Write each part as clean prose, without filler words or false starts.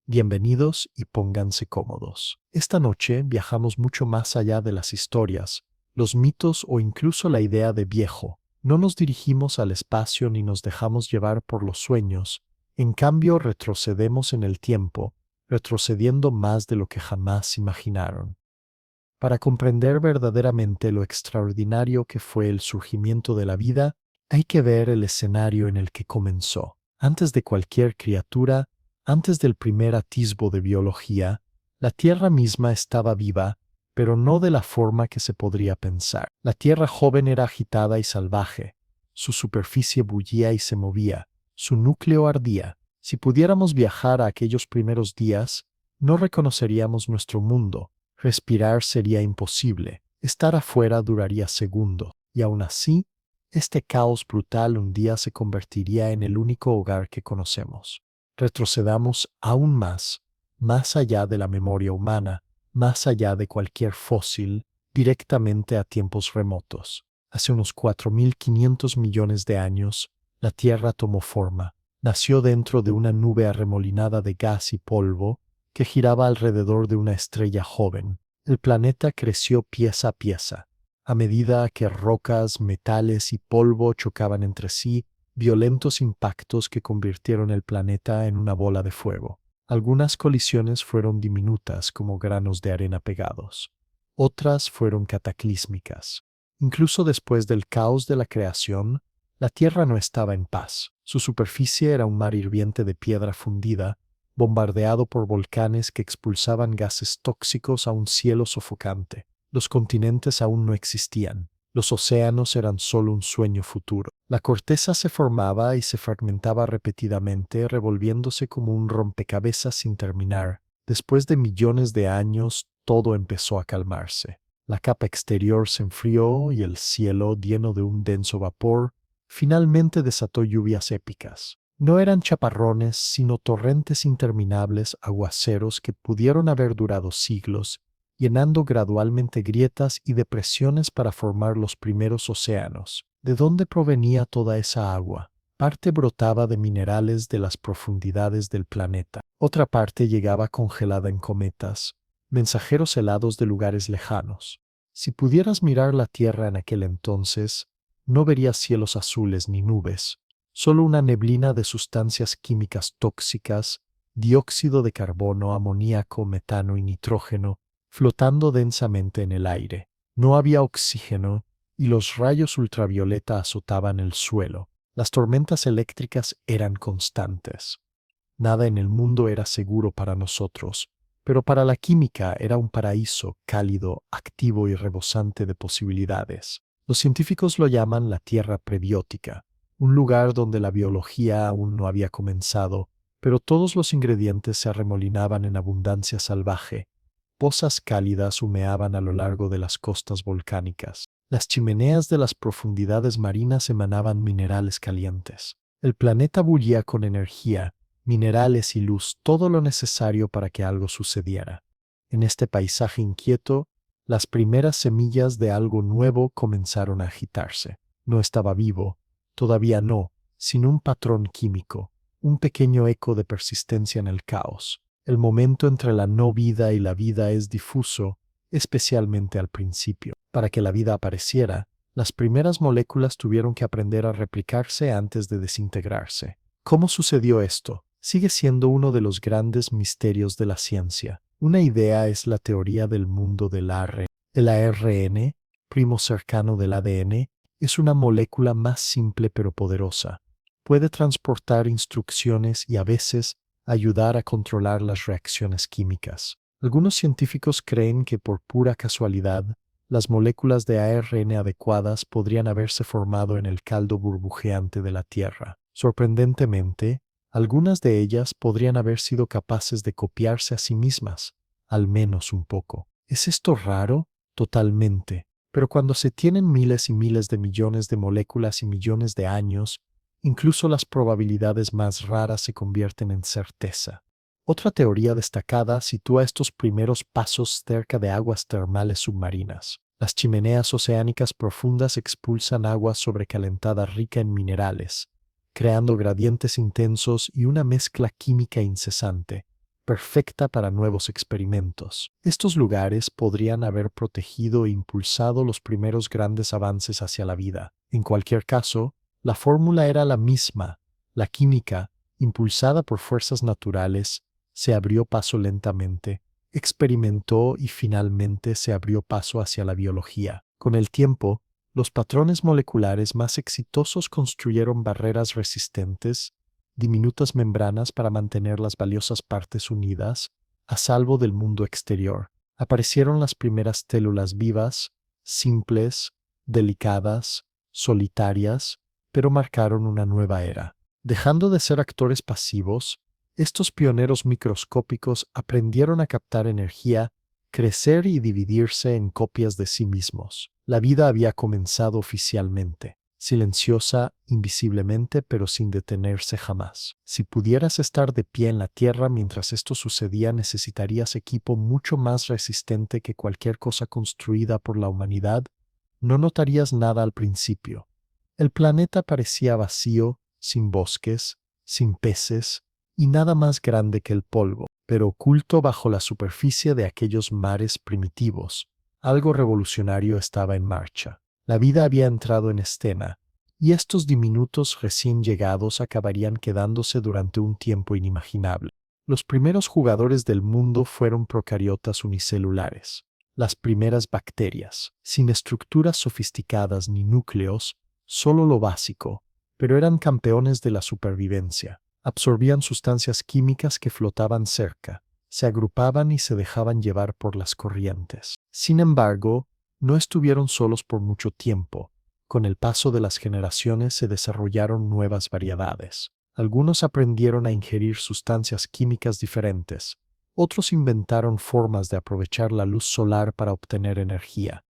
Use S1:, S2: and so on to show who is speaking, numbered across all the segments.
S1: Bienvenidos y pónganse cómodos. Esta noche viajamos mucho más allá de las historias, los mitos o incluso la idea de viejo. No nos dirigimos al espacio ni nos dejamos llevar por los sueños. En cambio, retrocedemos en el tiempo, retrocediendo más de lo que jamás imaginaron. Para comprender verdaderamente lo extraordinario que fue el surgimiento de la vida, hay que ver el escenario en el que comenzó. Antes de cualquier criatura, antes del primer atisbo de biología, la Tierra misma estaba viva, pero no de la forma que se podría pensar. La Tierra joven era agitada y salvaje, su superficie bullía y se movía, su núcleo ardía. Si pudiéramos viajar a aquellos primeros días, no reconoceríamos nuestro mundo. Respirar sería imposible, estar afuera duraría segundos, y aún así, este caos brutal un día se convertiría en el único hogar que conocemos. Retrocedamos aún más, más allá de la memoria humana, más allá de cualquier fósil, directamente a tiempos remotos. Hace unos 4.500 millones de años, la Tierra tomó forma. Nació dentro de una nube arremolinada de gas y polvo, que giraba alrededor de una estrella joven. El planeta creció pieza a pieza. A medida que rocas, metales y polvo chocaban entre sí, violentos impactos que convirtieron el planeta en una bola de fuego. Algunas colisiones fueron diminutas como granos de arena pegados. Otras fueron cataclísmicas. Incluso después del caos de la creación, la Tierra no estaba en paz. Su superficie era un mar hirviente de piedra fundida, bombardeado por volcanes que expulsaban gases tóxicos a un cielo sofocante. Los continentes aún no existían. Los océanos eran solo un sueño futuro. La corteza se formaba y se fragmentaba repetidamente, revolviéndose como un rompecabezas sin terminar. Después de millones de años, todo empezó a calmarse. La capa exterior se enfrió y el cielo, lleno de un denso vapor, finalmente desató lluvias épicas. No eran chaparrones, sino torrentes interminables, aguaceros que pudieron haber durado siglos, llenando gradualmente grietas y depresiones para formar los primeros océanos. ¿De dónde provenía toda esa agua? Parte brotaba de minerales de las profundidades del planeta. Otra parte llegaba congelada en cometas, mensajeros helados de lugares lejanos. Si pudieras mirar la Tierra en aquel entonces, no verías cielos azules ni nubes, solo una neblina de sustancias químicas tóxicas, dióxido de carbono, amoníaco, metano y nitrógeno, flotando densamente en el aire. No había oxígeno y los rayos ultravioleta azotaban el suelo. Las tormentas eléctricas eran constantes. Nada en el mundo era seguro para nosotros, pero para la química era un paraíso cálido, activo y rebosante de posibilidades. Los científicos lo llaman la Tierra prebiótica, un lugar donde la biología aún no había comenzado, pero todos los ingredientes se arremolinaban en abundancia salvaje. Pozas cálidas humeaban a lo largo de las costas volcánicas. Las chimeneas de las profundidades marinas emanaban minerales calientes. El planeta bullía con energía, minerales y luz, todo lo necesario para que algo sucediera. En este paisaje inquieto, las primeras semillas de algo nuevo comenzaron a agitarse. No estaba vivo, todavía no, sin un patrón químico, un pequeño eco de persistencia en el caos. El momento entre la no vida y la vida es difuso, especialmente al principio. Para que la vida apareciera, las primeras moléculas tuvieron que aprender a replicarse antes de desintegrarse. ¿Cómo sucedió esto? Sigue siendo uno de los grandes misterios de la ciencia. Una idea es la teoría del mundo del ARN. El ARN, primo cercano del ADN, es una molécula más simple pero poderosa. Puede transportar instrucciones y a veces ayudar a controlar las reacciones químicas. Algunos científicos creen que por pura casualidad, las moléculas de ARN adecuadas podrían haberse formado en el caldo burbujeante de la Tierra. Sorprendentemente, algunas de ellas podrían haber sido capaces de copiarse a sí mismas, al menos un poco. ¿Es esto raro? Totalmente. Pero cuando se tienen miles y miles de millones de moléculas y millones de años, incluso las probabilidades más raras se convierten en certeza. Otra teoría destacada sitúa estos primeros pasos cerca de aguas termales submarinas. Las chimeneas oceánicas profundas expulsan agua sobrecalentada rica en minerales, creando gradientes intensos y una mezcla química incesante. perfecta para nuevos experimentos. Estos lugares podrían haber protegido e impulsado los primeros grandes avances hacia la vida. En cualquier caso, la fórmula era la misma. La química, impulsada por fuerzas naturales, se abrió paso lentamente, experimentó y finalmente se abrió paso hacia la biología. Con el tiempo, los patrones moleculares más exitosos construyeron barreras resistentes, diminutas membranas para mantener las valiosas partes unidas, a salvo del mundo exterior. Aparecieron las primeras células vivas, simples, delicadas, solitarias, pero marcaron una nueva era. Dejando de ser actores pasivos, estos pioneros microscópicos aprendieron a captar energía, crecer y dividirse en copias de sí mismos. La vida había comenzado oficialmente, silenciosa, invisiblemente, pero sin detenerse jamás. Si pudieras estar de pie en la Tierra mientras esto sucedía, necesitarías equipo mucho más resistente que cualquier cosa construida por la humanidad. No notarías nada al principio. El planeta parecía vacío, sin bosques, sin peces, y nada más grande que el polvo, pero oculto bajo la superficie de aquellos mares primitivos. Algo revolucionario estaba en marcha. La vida había entrado en escena, y estos diminutos recién llegados acabarían quedándose durante un tiempo inimaginable. Los primeros jugadores del mundo fueron procariotas unicelulares, las primeras bacterias, sin estructuras sofisticadas ni núcleos, solo lo básico, pero eran campeones de la supervivencia. Absorbían sustancias químicas que flotaban cerca, se agrupaban y se dejaban llevar por las corrientes. Sin embargo, no estuvieron solos por mucho tiempo. Con el paso de las generaciones se desarrollaron nuevas variedades. Algunos aprendieron a ingerir sustancias químicas diferentes. Otros inventaron formas de aprovechar la luz solar para obtener energía.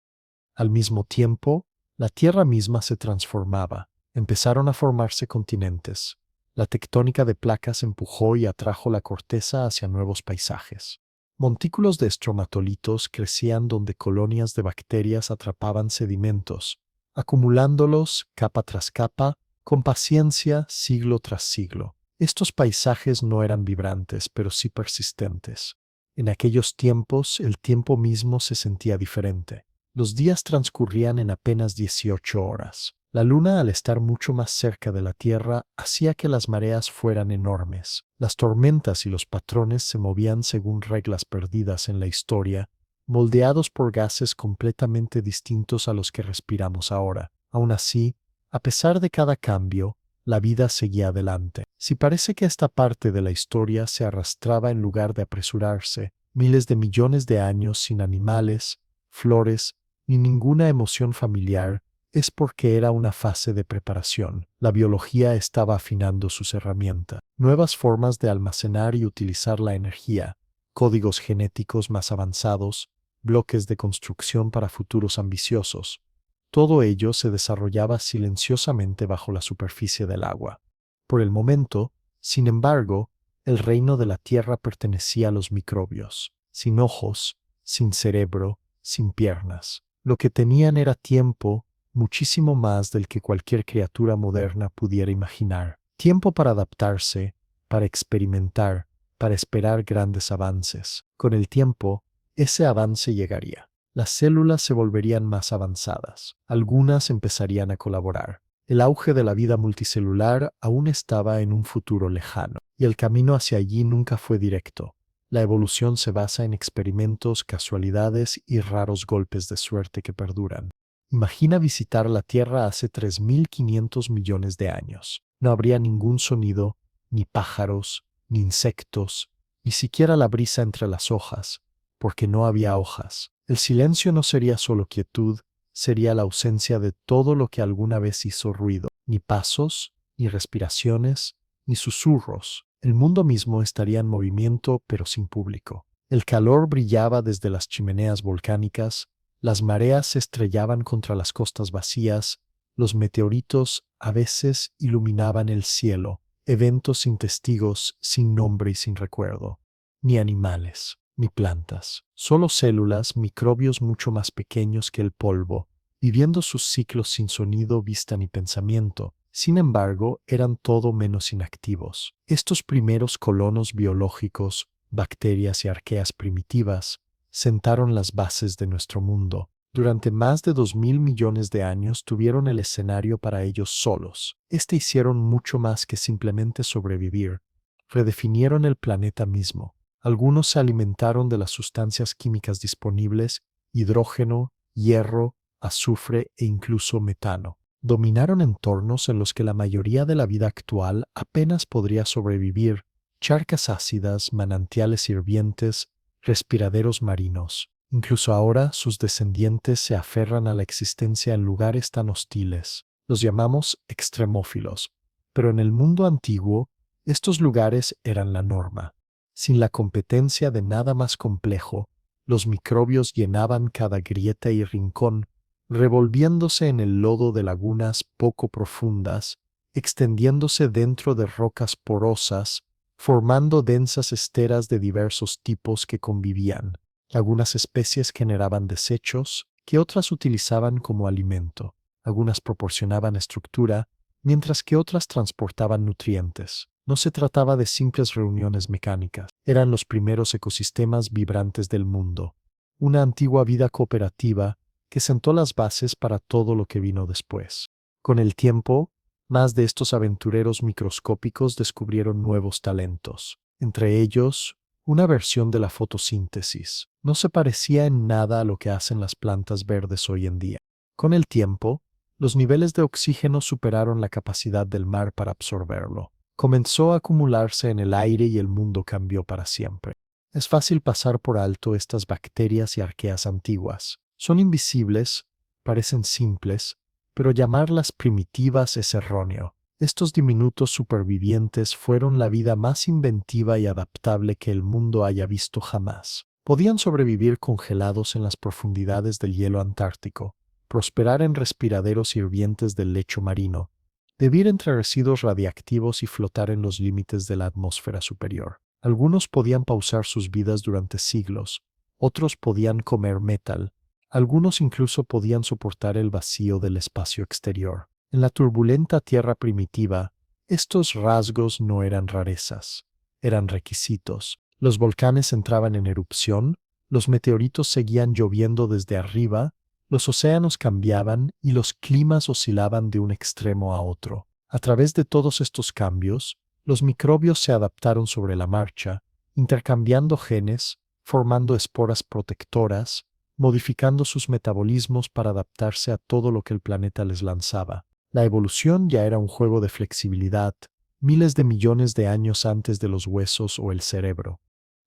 S1: Al mismo tiempo, la Tierra misma se transformaba. Empezaron a formarse continentes. La tectónica de placas empujó y atrajo la corteza hacia nuevos paisajes. Montículos de estromatolitos crecían donde colonias de bacterias atrapaban sedimentos, acumulándolos capa tras capa, con paciencia, siglo tras siglo. Estos paisajes no eran vibrantes, pero sí persistentes. En aquellos tiempos, el tiempo mismo se sentía diferente. Los días transcurrían en apenas 18 horas. La luna, al estar mucho más cerca de la Tierra, hacía que las mareas fueran enormes. Las tormentas y los patrones se movían según reglas perdidas en la historia, moldeados por gases completamente distintos a los que respiramos ahora. Aún así, a pesar de cada cambio, la vida seguía adelante. Si parece que esta parte de la historia se arrastraba en lugar de apresurarse, miles de millones de años sin animales, flores, ni ninguna emoción familiar, es porque era una fase de preparación. La biología estaba afinando sus herramientas. Nuevas formas de almacenar y utilizar la energía, códigos genéticos más avanzados, bloques de construcción para futuros ambiciosos. Todo ello se desarrollaba silenciosamente bajo la superficie del agua. Por el momento, sin embargo, el reino de la Tierra pertenecía a los microbios, sin ojos, sin cerebro, sin piernas. Lo que tenían era tiempo, muchísimo más del que cualquier criatura moderna pudiera imaginar. Tiempo para adaptarse, para experimentar, para esperar grandes avances. Con el tiempo, ese avance llegaría. Las células se volverían más avanzadas. Algunas empezarían a colaborar. El auge de la vida multicelular aún estaba en un futuro lejano, y el camino hacia allí nunca fue directo. La evolución se basa en experimentos, casualidades y raros golpes de suerte que perduran. Imagina visitar la Tierra hace 3.500 millones de años. No habría ningún sonido, ni pájaros, ni insectos, ni siquiera la brisa entre las hojas, porque no había hojas. El silencio no sería solo quietud, sería la ausencia de todo lo que alguna vez hizo ruido. Ni pasos, ni respiraciones, ni susurros. El mundo mismo estaría en movimiento, pero sin público. El calor brillaba desde las chimeneas volcánicas, las mareas se estrellaban contra las costas vacías, los meteoritos a veces iluminaban el cielo, eventos sin testigos, sin nombre y sin recuerdo. Ni animales, ni plantas, solo células, microbios mucho más pequeños que el polvo, viviendo sus ciclos sin sonido, vista ni pensamiento. Sin embargo, eran todo menos inactivos. Estos primeros colonos biológicos, bacterias y arqueas primitivas, sentaron las bases de nuestro mundo. Durante más de 2000 millones de años tuvieron el escenario para ellos solos. Hicieron mucho más que simplemente sobrevivir. Redefinieron el planeta mismo. Algunos se alimentaron de las sustancias químicas disponibles: hidrógeno, hierro, azufre e incluso metano. Dominaron entornos en los que la mayoría de la vida actual apenas podría sobrevivir: charcas ácidas, manantiales hirvientes, respiraderos marinos. Incluso ahora sus descendientes se aferran a la existencia en lugares tan hostiles. Los llamamos extremófilos, pero en el mundo antiguo, estos lugares eran la norma. Sin la competencia de nada más complejo, los microbios llenaban cada grieta y rincón, revolviéndose en el lodo de lagunas poco profundas, extendiéndose dentro de rocas porosas, formando densas esteras de diversos tipos que convivían. Algunas especies generaban desechos que otras utilizaban como alimento. Algunas proporcionaban estructura, mientras que otras transportaban nutrientes. No se trataba de simples reuniones mecánicas. Eran los primeros ecosistemas vibrantes del mundo. Una antigua vida cooperativa que sentó las bases para todo lo que vino después. Con el tiempo, más de estos aventureros microscópicos descubrieron nuevos talentos. Entre ellos, una versión de la fotosíntesis. No se parecía en nada a lo que hacen las plantas verdes hoy en día. Con el tiempo, los niveles de oxígeno superaron la capacidad del mar para absorberlo. Comenzó a acumularse en el aire y el mundo cambió para siempre. Es fácil pasar por alto estas bacterias y arqueas antiguas. Son invisibles, parecen simples, pero llamarlas primitivas es erróneo. Estos diminutos supervivientes fueron la vida más inventiva y adaptable que el mundo haya visto jamás. Podían sobrevivir congelados en las profundidades del hielo antártico, prosperar en respiraderos hirvientes del lecho marino, vivir entre residuos radiactivos y flotar en los límites de la atmósfera superior. Algunos podían pausar sus vidas durante siglos, otros podían comer metal, algunos incluso podían soportar el vacío del espacio exterior. En la turbulenta tierra primitiva, estos rasgos no eran rarezas, eran requisitos. Los volcanes entraban en erupción, los meteoritos seguían lloviendo desde arriba, los océanos cambiaban y los climas oscilaban de un extremo a otro. A través de todos estos cambios, los microbios se adaptaron sobre la marcha, intercambiando genes, formando esporas protectoras, modificando sus metabolismos para adaptarse a todo lo que el planeta les lanzaba. La evolución ya era un juego de flexibilidad, miles de millones de años antes de los huesos o el cerebro.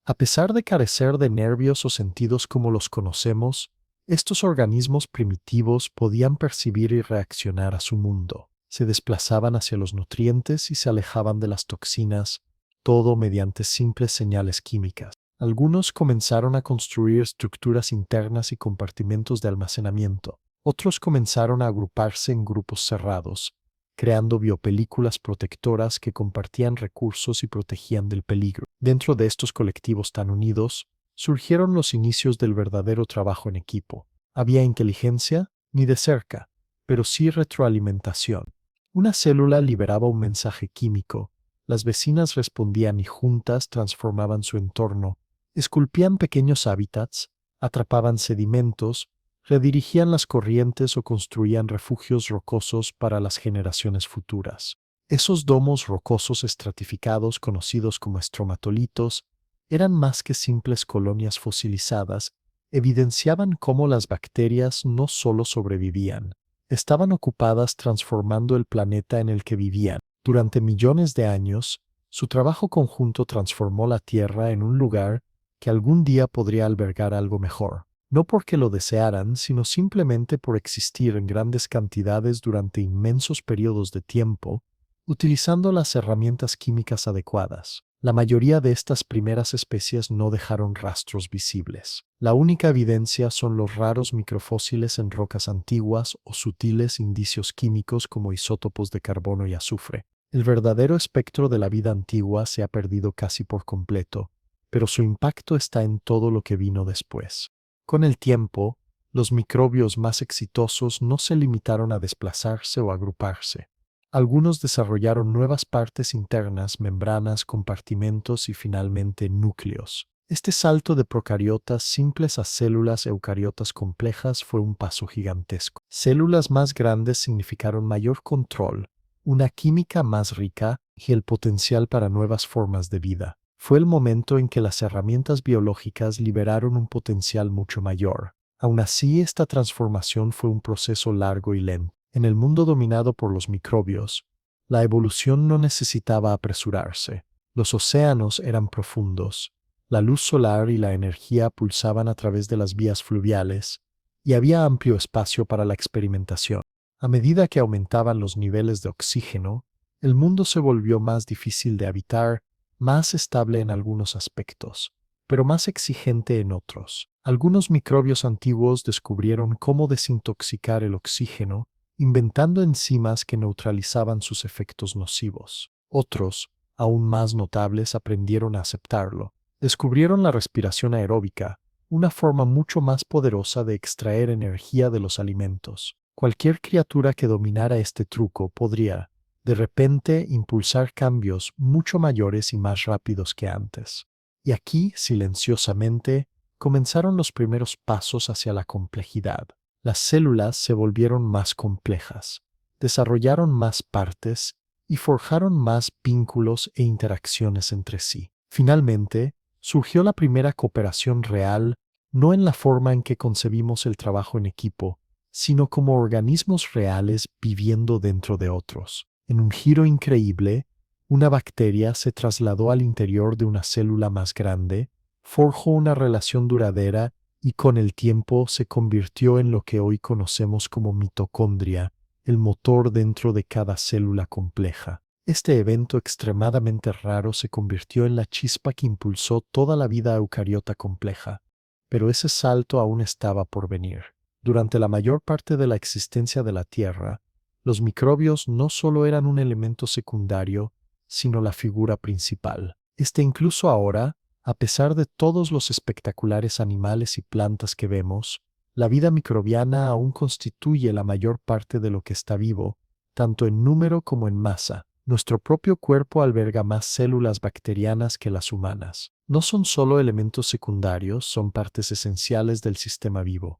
S1: A pesar de carecer de nervios o sentidos como los conocemos, estos organismos primitivos podían percibir y reaccionar a su mundo. Se desplazaban hacia los nutrientes y se alejaban de las toxinas, todo mediante simples señales químicas. Algunos comenzaron a construir estructuras internas y compartimentos de almacenamiento. Otros comenzaron a agruparse en grupos cerrados, creando biopelículas protectoras que compartían recursos y protegían del peligro. Dentro de estos colectivos tan unidos, surgieron los inicios del verdadero trabajo en equipo. Había inteligencia, ni de cerca, pero sí retroalimentación. Una célula liberaba un mensaje químico, las vecinas respondían y juntas transformaban su entorno, esculpían pequeños hábitats, atrapaban sedimentos, redirigían las corrientes o construían refugios rocosos para las generaciones futuras. Esos domos rocosos estratificados, conocidos como estromatolitos, eran más que simples colonias fosilizadas, evidenciaban cómo las bacterias no solo sobrevivían, estaban ocupadas transformando el planeta en el que vivían. Durante millones de años, su trabajo conjunto transformó la Tierra en un lugar que algún día podría albergar algo mejor. No porque lo desearan, sino simplemente por existir en grandes cantidades durante inmensos periodos de tiempo, utilizando las herramientas químicas adecuadas. La mayoría de estas primeras especies no dejaron rastros visibles. La única evidencia son los raros microfósiles en rocas antiguas o sutiles indicios químicos como isótopos de carbono y azufre. El verdadero espectro de la vida antigua se ha perdido casi por completo, pero su impacto está en todo lo que vino después. Con el tiempo, los microbios más exitosos no se limitaron a desplazarse o agruparse. Algunos desarrollaron nuevas partes internas, membranas, compartimentos y finalmente núcleos. Este salto de procariotas simples a células eucariotas complejas fue un paso gigantesco. Células más grandes significaron mayor control, una química más rica y el potencial para nuevas formas de vida. Fue el momento en que las herramientas biológicas liberaron un potencial mucho mayor. Aún así, esta transformación fue un proceso largo y lento. En el mundo dominado por los microbios, la evolución no necesitaba apresurarse. Los océanos eran profundos, la luz solar y la energía pulsaban a través de las vías fluviales, y había amplio espacio para la experimentación. A medida que aumentaban los niveles de oxígeno, el mundo se volvió más difícil de habitar, más estable en algunos aspectos, pero más exigente en otros. Algunos microbios antiguos descubrieron cómo desintoxicar el oxígeno, inventando enzimas que neutralizaban sus efectos nocivos. Otros, aún más notables, aprendieron a aceptarlo. Descubrieron la respiración aeróbica, una forma mucho más poderosa de extraer energía de los alimentos. Cualquier criatura que dominara este truco podría, de repente, impulsar cambios mucho mayores y más rápidos que antes. Y aquí, silenciosamente, comenzaron los primeros pasos hacia la complejidad. Las células se volvieron más complejas, desarrollaron más partes y forjaron más vínculos e interacciones entre sí. Finalmente, surgió la primera cooperación real, no en la forma en que concebimos el trabajo en equipo, sino como organismos reales viviendo dentro de otros. En un giro increíble, una bacteria se trasladó al interior de una célula más grande, forjó una relación duradera y con el tiempo se convirtió en lo que hoy conocemos como mitocondria, el motor dentro de cada célula compleja. Este evento extremadamente raro se convirtió en la chispa que impulsó toda la vida eucariota compleja, pero ese salto aún estaba por venir. Durante la mayor parte de la existencia de la Tierra, los microbios no solo eran un elemento secundario, sino la figura principal. Incluso ahora, a pesar de todos los espectaculares animales y plantas que vemos, la vida microbiana aún constituye la mayor parte de lo que está vivo, tanto en número como en masa. Nuestro propio cuerpo alberga más células bacterianas que las humanas. No son solo elementos secundarios, son partes esenciales del sistema vivo.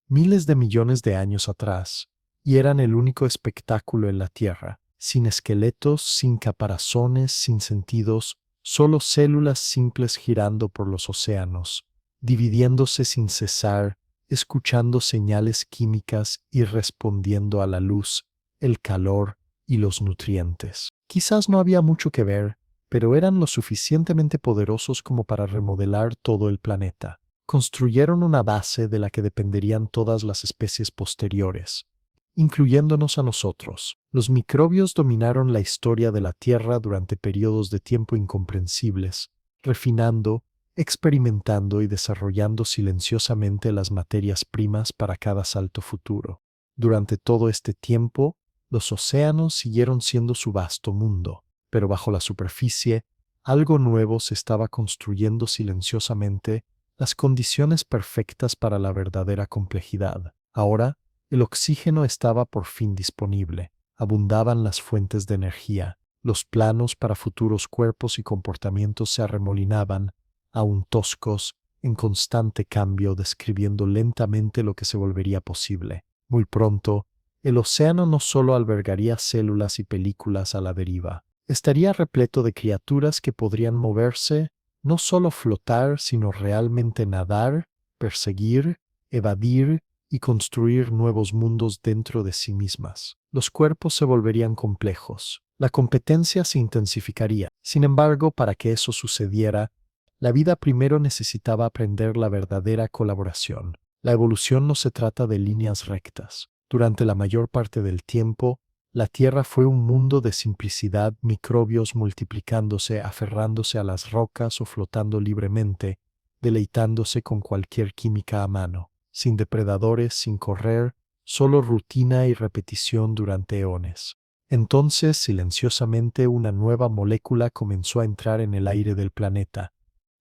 S1: Miles de millones de años atrás, y eran el único espectáculo en la Tierra, sin esqueletos, sin caparazones, sin sentidos, solo células simples girando por los océanos, dividiéndose sin cesar, escuchando señales químicas y respondiendo a la luz, el calor y los nutrientes. Quizás no había mucho que ver, pero eran lo suficientemente poderosos como para remodelar todo el planeta. Construyeron una base de la que dependerían todas las especies posteriores, incluyéndonos a nosotros. Los microbios dominaron la historia de la Tierra durante periodos de tiempo incomprensibles, refinando, experimentando y desarrollando silenciosamente las materias primas para cada salto futuro. Durante todo este tiempo, los océanos siguieron siendo su vasto mundo, pero bajo la superficie, algo nuevo se estaba construyendo silenciosamente, las condiciones perfectas para la verdadera complejidad. Ahora, el oxígeno estaba por fin disponible, abundaban las fuentes de energía, los planos para futuros cuerpos y comportamientos se arremolinaban, aún toscos, en constante cambio, describiendo lentamente lo que se volvería posible. Muy pronto, el océano no solo albergaría células y películas a la deriva, estaría repleto de criaturas que podrían moverse, no solo flotar, sino realmente nadar, perseguir, evadir y construir nuevos mundos dentro de sí mismas. Los cuerpos se volverían complejos, la competencia se intensificaría. Sin embargo, para que eso sucediera, la vida primero necesitaba aprender la verdadera colaboración. La evolución no se trata de líneas rectas. Durante la mayor parte del tiempo, la Tierra fue un mundo de simplicidad, microbios multiplicándose, aferrándose a las rocas o flotando libremente, deleitándose con cualquier química a mano, sin depredadores, sin correr, solo rutina y repetición durante eones. Entonces, silenciosamente, una nueva molécula comenzó a entrar en el aire del planeta,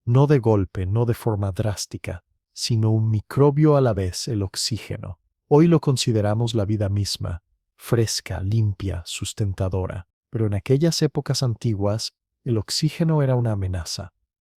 S1: no de golpe, no de forma drástica, sino un microbio a la vez, el oxígeno. Hoy lo consideramos la vida misma, fresca, limpia, sustentadora. Pero en aquellas épocas antiguas, el oxígeno era una amenaza,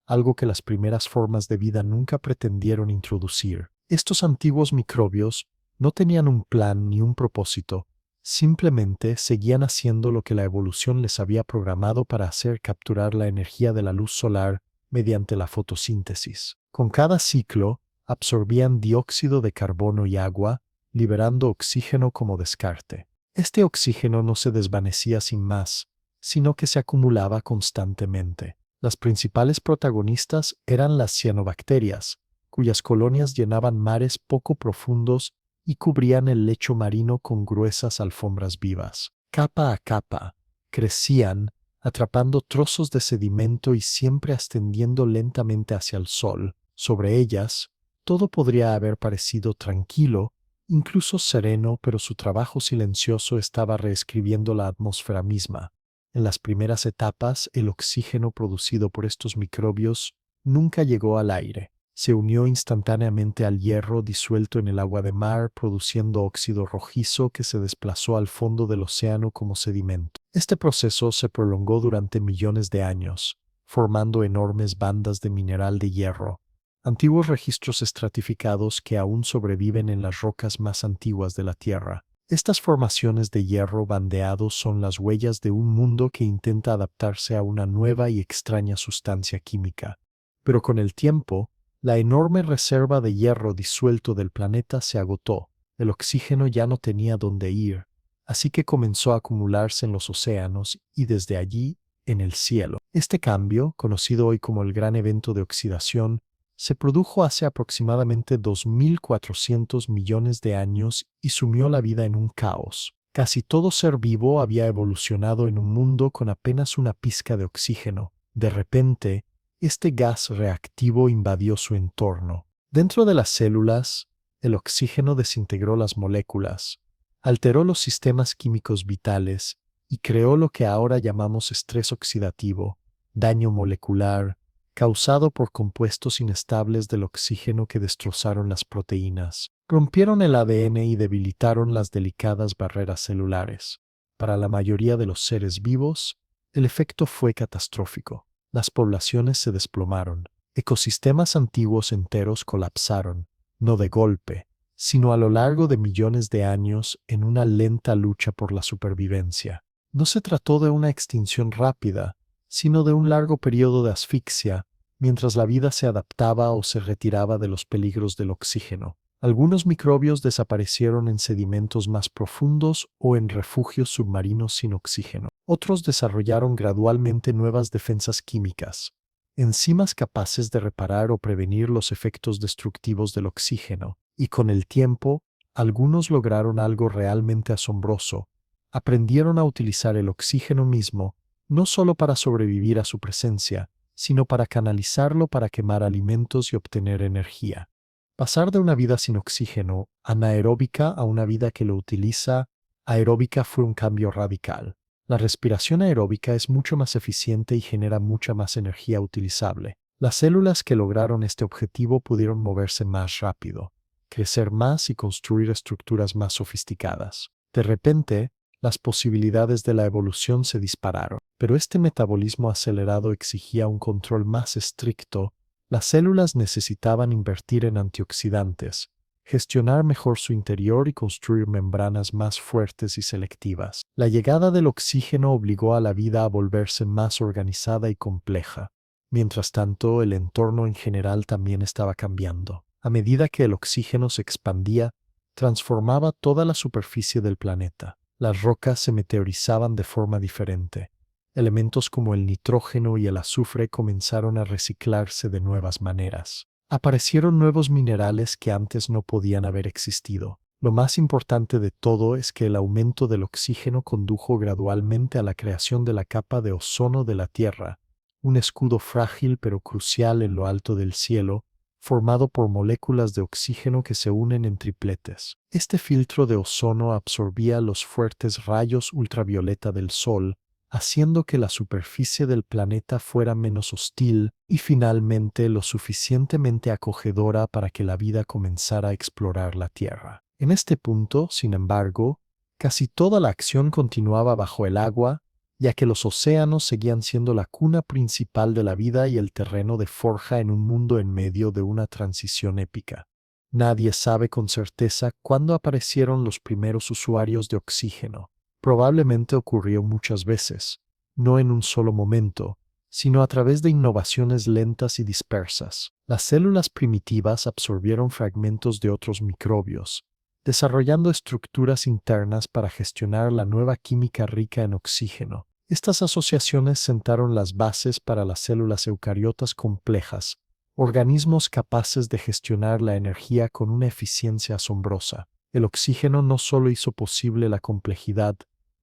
S1: algo que las primeras formas de vida nunca pretendieron introducir. Estos antiguos microbios no tenían un plan ni un propósito, simplemente seguían haciendo lo que la evolución les había programado para hacer: capturar la energía de la luz solar mediante la fotosíntesis. Con cada ciclo, absorbían dióxido de carbono y agua, liberando oxígeno como descarte. Este oxígeno no se desvanecía sin más, sino que se acumulaba constantemente. Las principales protagonistas eran las cianobacterias, cuyas colonias llenaban mares poco profundos y cubrían el lecho marino con gruesas alfombras vivas. Capa a capa, crecían, atrapando trozos de sedimento y siempre ascendiendo lentamente hacia el sol. Sobre ellas, todo podría haber parecido tranquilo, incluso sereno, pero su trabajo silencioso estaba reescribiendo la atmósfera misma. En las primeras etapas, el oxígeno producido por estos microbios nunca llegó al aire. Se unió instantáneamente al hierro disuelto en el agua de mar, produciendo óxido rojizo que se desplazó al fondo del océano como sedimento. Este proceso se prolongó durante millones de años, formando enormes bandas de mineral de hierro, antiguos registros estratificados que aún sobreviven en las rocas más antiguas de la Tierra. Estas formaciones de hierro bandeado son las huellas de un mundo que intenta adaptarse a una nueva y extraña sustancia química. Pero con el tiempo, la enorme reserva de hierro disuelto del planeta se agotó. El oxígeno ya no tenía dónde ir, así que comenzó a acumularse en los océanos y desde allí en el cielo. Este cambio, conocido hoy como el Gran Evento de Oxidación, se produjo hace aproximadamente 2.400 millones de años y sumió la vida en un caos. Casi todo ser vivo había evolucionado en un mundo con apenas una pizca de oxígeno. De repente, este gas reactivo invadió su entorno. Dentro de las células, el oxígeno desintegró las moléculas, alteró los sistemas químicos vitales y creó lo que ahora llamamos estrés oxidativo, daño molecular, causado por compuestos inestables del oxígeno que destrozaron las proteínas, rompieron el ADN y debilitaron las delicadas barreras celulares. Para la mayoría de los seres vivos, el efecto fue catastrófico. Las poblaciones se desplomaron, ecosistemas antiguos enteros colapsaron, no de golpe, sino a lo largo de millones de años en una lenta lucha por la supervivencia. No se trató de una extinción rápida, sino de un largo periodo de asfixia, mientras la vida se adaptaba o se retiraba de los peligros del oxígeno. Algunos microbios desaparecieron en sedimentos más profundos o en refugios submarinos sin oxígeno. Otros desarrollaron gradualmente nuevas defensas químicas, enzimas capaces de reparar o prevenir los efectos destructivos del oxígeno, y con el tiempo, algunos lograron algo realmente asombroso: aprendieron a utilizar el oxígeno mismo, no solo para sobrevivir a su presencia, sino para canalizarlo para quemar alimentos y obtener energía. Pasar de una vida sin oxígeno, anaeróbica, a una vida que lo utiliza aeróbica fue un cambio radical. La respiración aeróbica es mucho más eficiente y genera mucha más energía utilizable. Las células que lograron este objetivo pudieron moverse más rápido, crecer más y construir estructuras más sofisticadas. De repente, las posibilidades de la evolución se dispararon. Pero este metabolismo acelerado exigía un control más estricto. Las células necesitaban invertir en antioxidantes, gestionar mejor su interior y construir membranas más fuertes y selectivas. La llegada del oxígeno obligó a la vida a volverse más organizada y compleja. Mientras tanto, el entorno en general también estaba cambiando. A medida que el oxígeno se expandía, transformaba toda la superficie del planeta. Las rocas se meteorizaban de forma diferente. Elementos como el nitrógeno y el azufre comenzaron a reciclarse de nuevas maneras. Aparecieron nuevos minerales que antes no podían haber existido. Lo más importante de todo es que el aumento del oxígeno condujo gradualmente a la creación de la capa de ozono de la Tierra, un escudo frágil pero crucial en lo alto del cielo, formado por moléculas de oxígeno que se unen en tripletes. Este filtro de ozono absorbía los fuertes rayos ultravioleta del Sol, haciendo que la superficie del planeta fuera menos hostil y finalmente lo suficientemente acogedora para que la vida comenzara a explorar la Tierra. En este punto, sin embargo, Casi toda la acción continuaba bajo el agua, ya que los océanos seguían siendo la cuna principal de la vida y el terreno de forja en un mundo en medio de una transición épica. Nadie sabe con certeza cuándo aparecieron los primeros usuarios de oxígeno. Probablemente ocurrió muchas veces, no en un solo momento, sino a través de innovaciones lentas y dispersas. Las células primitivas absorbieron fragmentos de otros microbios, desarrollando estructuras internas para gestionar la nueva química rica en oxígeno. Estas asociaciones sentaron las bases para las células eucariotas complejas, organismos capaces de gestionar la energía con una eficiencia asombrosa. El oxígeno no solo hizo posible la complejidad,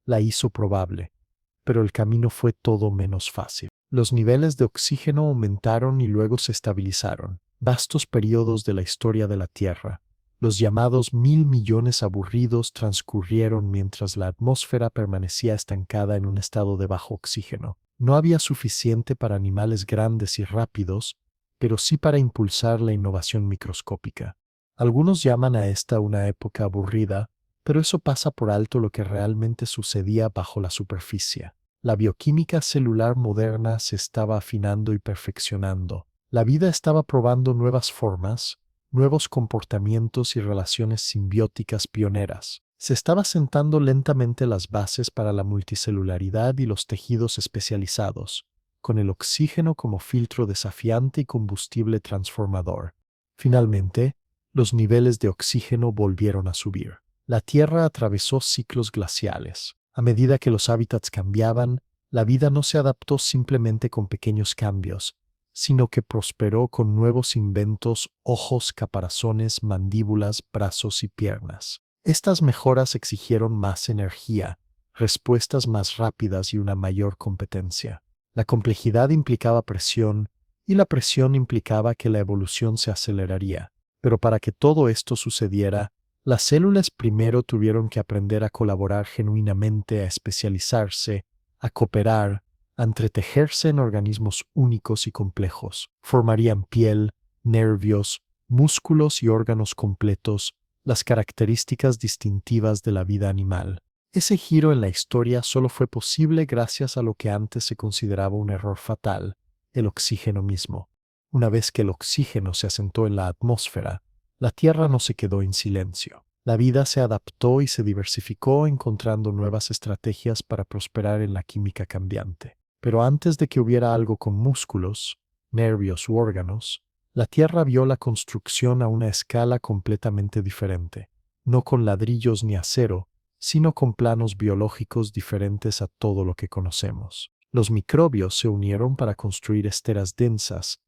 S1: la hizo probable, pero el camino fue todo menos fácil. Los niveles de oxígeno aumentaron y luego se estabilizaron. Vastos periodos de la historia de la Tierra, los llamados 1000 millones aburridos, transcurrieron mientras la atmósfera permanecía estancada en un estado de bajo oxígeno. No había suficiente para animales grandes y rápidos, pero sí para impulsar la innovación microscópica. Algunos llaman a esta una época aburrida, pero eso pasa por alto lo que realmente sucedía bajo la superficie. La bioquímica celular moderna se estaba afinando y perfeccionando. La vida estaba probando nuevas formas, nuevos comportamientos y relaciones simbióticas pioneras. Se estaba sentando lentamente las bases para la multicelularidad y los tejidos especializados, con el oxígeno como filtro desafiante y combustible transformador. Finalmente, los niveles de oxígeno volvieron a subir. La Tierra atravesó ciclos glaciales. A medida que los hábitats cambiaban, la vida no se adaptó simplemente con pequeños cambios, sino que prosperó con nuevos inventos: ojos, caparazones, mandíbulas, brazos y piernas. Estas mejoras exigieron más energía, respuestas más rápidas y una mayor competencia. La complejidad implicaba presión, y la presión implicaba que la evolución se aceleraría. Pero para que todo esto sucediera, las células primero tuvieron que aprender a colaborar genuinamente, a especializarse, a cooperar, a entretejerse en organismos únicos y complejos. Formarían piel, nervios, músculos y órganos completos, las características distintivas de la vida animal. Ese giro en la historia solo fue posible gracias a lo que antes se consideraba un error fatal: el oxígeno mismo. Una vez que el oxígeno se asentó en la atmósfera, la Tierra no se quedó en silencio. La vida se adaptó y se diversificó, encontrando nuevas estrategias para prosperar en la química cambiante. Pero antes de que hubiera algo con músculos, nervios u órganos, la Tierra vio la construcción a una escala completamente diferente, no con ladrillos ni acero, sino con planos biológicos diferentes a todo lo que conocemos. Los microbios se unieron para construir esteras densas,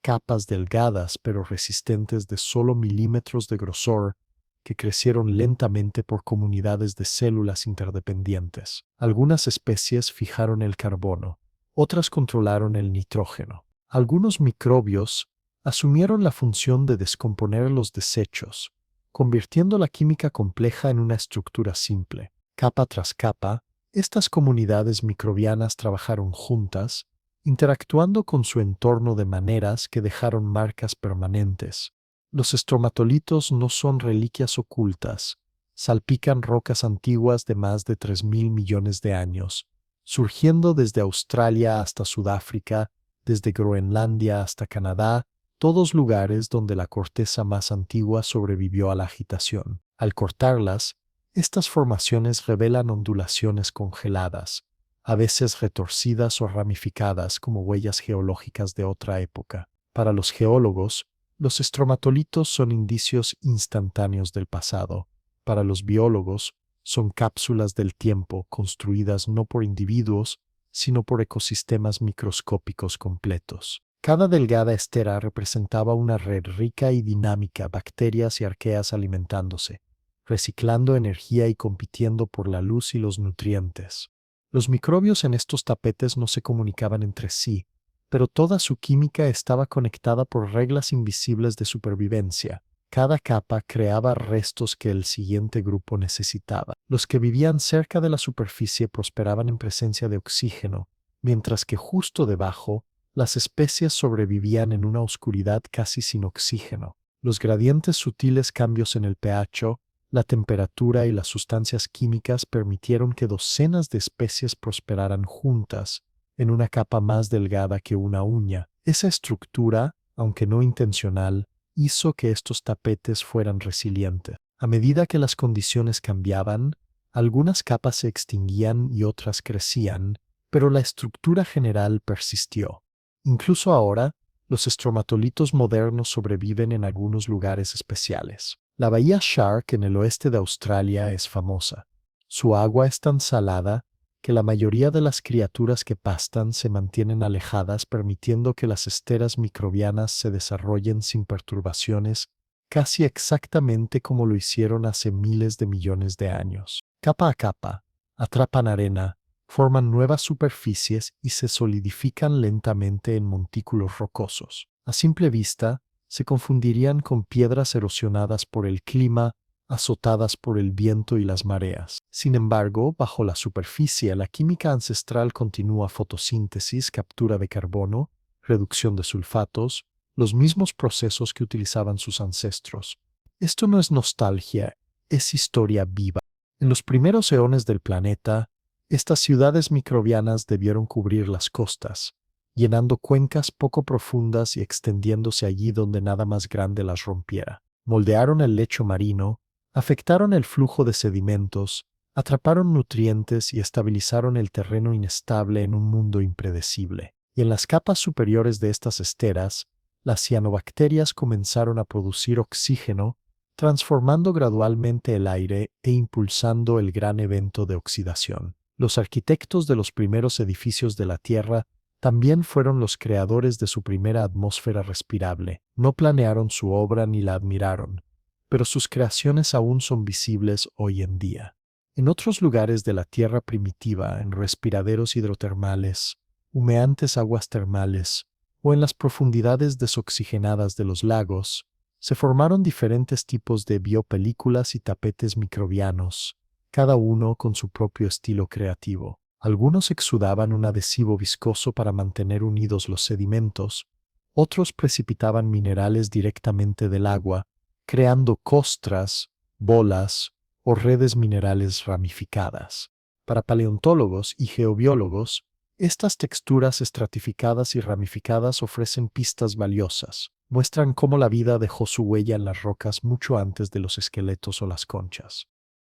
S1: capas delgadas pero resistentes de solo milímetros de grosor, que crecieron lentamente por comunidades de células interdependientes. Algunas especies fijaron el carbono, otras controlaron el nitrógeno. Algunos microbios asumieron la función de descomponer los desechos, convirtiendo la química compleja en una estructura simple. Capa tras capa, estas comunidades microbianas trabajaron juntas, interactuando con su entorno de maneras que dejaron marcas permanentes. Los estromatolitos no son reliquias ocultas, salpican rocas antiguas de más de 3.000 millones de años, surgiendo desde Australia hasta Sudáfrica, desde Groenlandia hasta Canadá, todos lugares donde la corteza más antigua sobrevivió a la agitación. Al cortarlas, estas formaciones revelan ondulaciones congeladas, a veces retorcidas o ramificadas como huellas geológicas de otra época. Para los geólogos, los estromatolitos son indicios instantáneos del pasado. Para los biólogos, son cápsulas del tiempo construidas no por individuos, sino por ecosistemas microscópicos completos. Cada delgada estera representaba una red rica y dinámica, bacterias y arqueas alimentándose, reciclando energía y compitiendo por la luz y los nutrientes. Los microbios en estos tapetes no se comunicaban entre sí, pero toda su química estaba conectada por reglas invisibles de supervivencia. Cada capa creaba restos que el siguiente grupo necesitaba. Los que vivían cerca de la superficie prosperaban en presencia de oxígeno, mientras que justo debajo, las especies sobrevivían en una oscuridad casi sin oxígeno. Los gradientes sutiles, cambios en el pH, La temperatura y las sustancias químicas permitieron que docenas de especies prosperaran juntas, en una capa más delgada que una uña. Esa estructura, aunque no intencional, hizo que estos tapetes fueran resilientes. A medida que las condiciones cambiaban, algunas capas se extinguían y otras crecían, pero la estructura general persistió. Incluso ahora, los estromatolitos modernos sobreviven en algunos lugares especiales. La bahía Shark en el oeste de Australia es famosa. Su agua es tan salada que la mayoría de las criaturas que pastan se mantienen alejadas, permitiendo que las esteras microbianas se desarrollen sin perturbaciones, casi exactamente como lo hicieron hace miles de millones de años. Capa a capa, atrapan arena, forman nuevas superficies y se solidifican lentamente en montículos rocosos. A simple vista, se confundirían con piedras erosionadas por el clima, azotadas por el viento y las mareas. Sin embargo, bajo la superficie, la química ancestral continúa: fotosíntesis, captura de carbono, reducción de sulfatos, los mismos procesos que utilizaban sus ancestros. Esto no es nostalgia, es historia viva. En los primeros eones del planeta, estas ciudades microbianas debieron cubrir las costas, llenando cuencas poco profundas y extendiéndose allí donde nada más grande las rompiera. Moldearon el lecho marino, afectaron el flujo de sedimentos, atraparon nutrientes y estabilizaron el terreno inestable en un mundo impredecible. Y en las capas superiores de estas esteras, las cianobacterias comenzaron a producir oxígeno, transformando gradualmente el aire e impulsando el gran evento de oxidación. Los arquitectos de los primeros edificios de la Tierra también fueron los creadores de su primera atmósfera respirable. No planearon su obra ni la admiraron, pero sus creaciones aún son visibles hoy en día. En otros lugares de la Tierra primitiva, en respiraderos hidrotermales, humeantes aguas termales o en las profundidades desoxigenadas de los lagos, se formaron diferentes tipos de biopelículas y tapetes microbianos, cada uno con su propio estilo creativo. Algunos exudaban un adhesivo viscoso para mantener unidos los sedimentos, otros precipitaban minerales directamente del agua, creando costras, bolas o redes minerales ramificadas. Para paleontólogos y geobiólogos, estas texturas estratificadas y ramificadas ofrecen pistas valiosas. Muestran cómo la vida dejó su huella en las rocas mucho antes de los esqueletos o las conchas.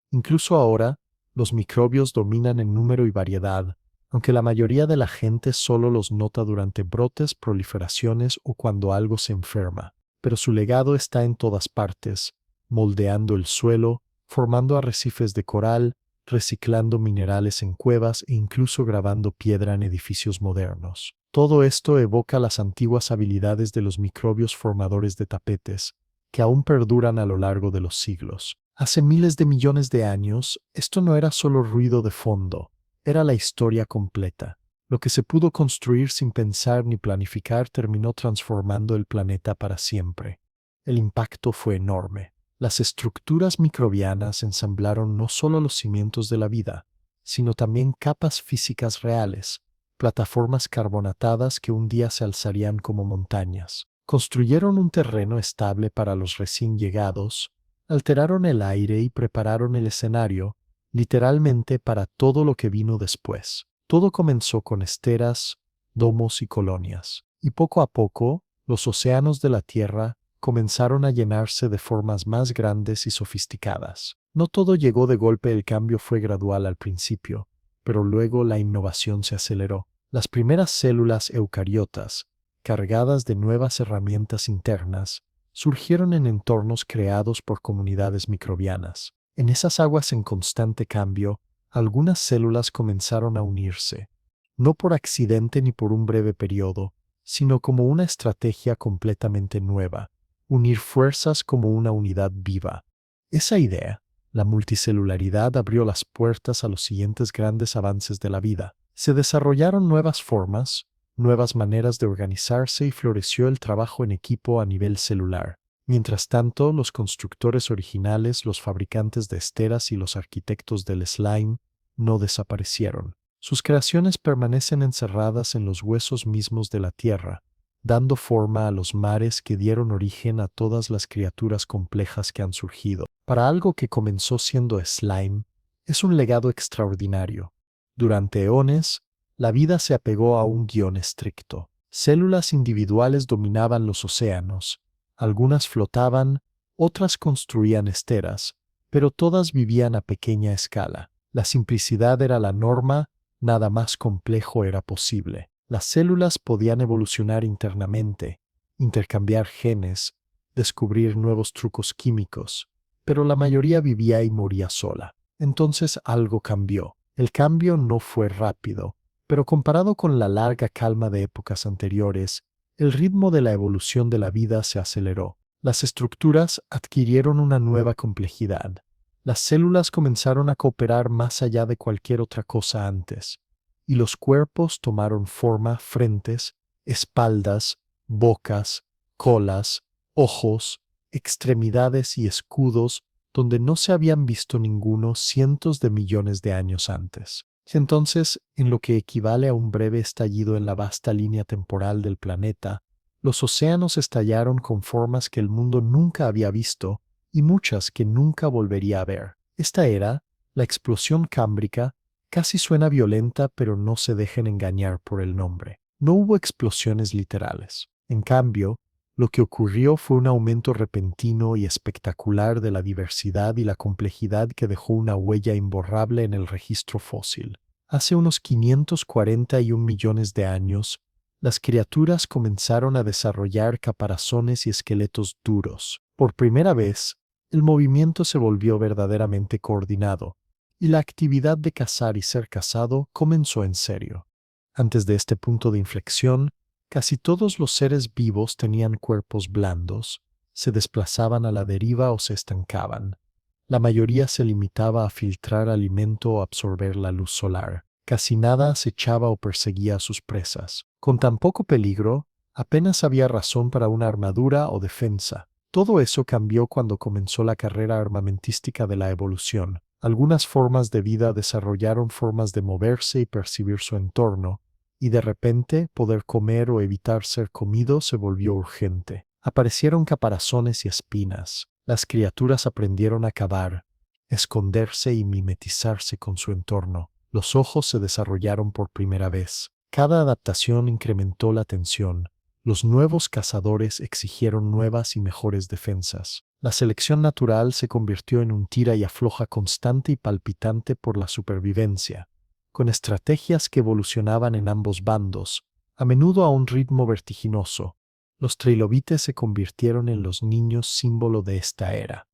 S1: Incluso ahora, los microbios dominan en número y variedad, aunque la mayoría de la gente solo los nota durante brotes, proliferaciones o cuando algo se enferma. Pero su legado está en todas partes, moldeando el suelo, formando arrecifes de coral, reciclando minerales en cuevas e incluso grabando piedra en edificios modernos. Todo esto evoca las antiguas habilidades de los microbios formadores de tapetes, que aún perduran a lo largo de los siglos. Hace miles de millones de años, esto no era solo ruido de fondo, era la historia completa. Lo que se pudo construir sin pensar ni planificar terminó transformando el planeta para siempre. El impacto fue enorme. Las estructuras microbianas ensamblaron no solo los cimientos de la vida, sino también capas físicas reales, plataformas carbonatadas que un día se alzarían como montañas. Construyeron un terreno estable para los recién llegados, alteraron el aire y prepararon el escenario, literalmente, para todo lo que vino después. Todo comenzó con esteras, domos y colonias, y poco a poco, los océanos de la Tierra comenzaron a llenarse de formas más grandes y sofisticadas. No todo llegó de golpe, el cambio fue gradual al principio, pero luego la innovación se aceleró. Las primeras células eucariotas, cargadas de nuevas herramientas internas, surgieron en entornos creados por comunidades microbianas. En esas aguas en constante cambio, algunas células comenzaron a unirse, no por accidente ni por un breve periodo, sino como una estrategia completamente nueva: unir fuerzas como una unidad viva. Esa idea, la multicelularidad, abrió las puertas a los siguientes grandes avances de la vida. Se desarrollaron nuevas formas, nuevas maneras de organizarse y floreció el trabajo en equipo a nivel celular. Mientras tanto, los constructores originales, los fabricantes de esteras y los arquitectos del slime no desaparecieron. Sus creaciones permanecen encerradas en los huesos mismos de la Tierra, dando forma a los mares que dieron origen a todas las criaturas complejas que han surgido. Para algo que comenzó siendo slime, es un legado extraordinario. Durante eones, la vida se apegó a un guión estricto. Células individuales dominaban los océanos. Algunas flotaban, otras construían esteras, pero todas vivían a pequeña escala. La simplicidad era la norma, nada más complejo era posible. Las células podían evolucionar internamente, intercambiar genes, descubrir nuevos trucos químicos, pero la mayoría vivía y moría sola. Entonces algo cambió. El cambio no fue rápido, pero comparado con la larga calma de épocas anteriores, el ritmo de la evolución de la vida se aceleró. Las estructuras adquirieron una nueva complejidad. Las células comenzaron a cooperar más allá de cualquier otra cosa antes, y los cuerpos tomaron forma: frentes, espaldas, bocas, colas, ojos, extremidades y escudos donde no se habían visto ninguno cientos de millones de años antes. Entonces, en lo que equivale a un breve estallido en la vasta línea temporal del planeta, los océanos estallaron con formas que el mundo nunca había visto y muchas que nunca volvería a ver. Esta era la explosión cámbrica. Casi suena violenta, pero no se dejen engañar por el nombre. No hubo explosiones literales. En cambio, lo que ocurrió fue un aumento repentino y espectacular de la diversidad y la complejidad que dejó una huella imborrable en el registro fósil. Hace unos 541 millones de años, las criaturas comenzaron a desarrollar caparazones y esqueletos duros. Por primera vez, el movimiento se volvió verdaderamente coordinado, y la actividad de cazar y ser cazado comenzó en serio. Antes de este punto de inflexión, casi todos los seres vivos tenían cuerpos blandos, se desplazaban a la deriva o se estancaban. La mayoría se limitaba a filtrar alimento o absorber la luz solar. Casi nada acechaba o perseguía a sus presas. Con tan poco peligro, apenas había razón para una armadura o defensa. Todo eso cambió cuando comenzó la carrera armamentística de la evolución. Algunas formas de vida desarrollaron formas de moverse y percibir su entorno, y de repente poder comer o evitar ser comido se volvió urgente. Aparecieron caparazones y espinas. Las criaturas aprendieron a cavar, esconderse y mimetizarse con su entorno. Los ojos se desarrollaron por primera vez. Cada adaptación incrementó la tensión. Los nuevos cazadores exigieron nuevas y mejores defensas. La selección natural se convirtió en un tira y afloja constante y palpitante por la supervivencia, con estrategias que evolucionaban en ambos bandos, a menudo a un ritmo vertiginoso. Los trilobites se convirtieron en los niños símbolo de esta era.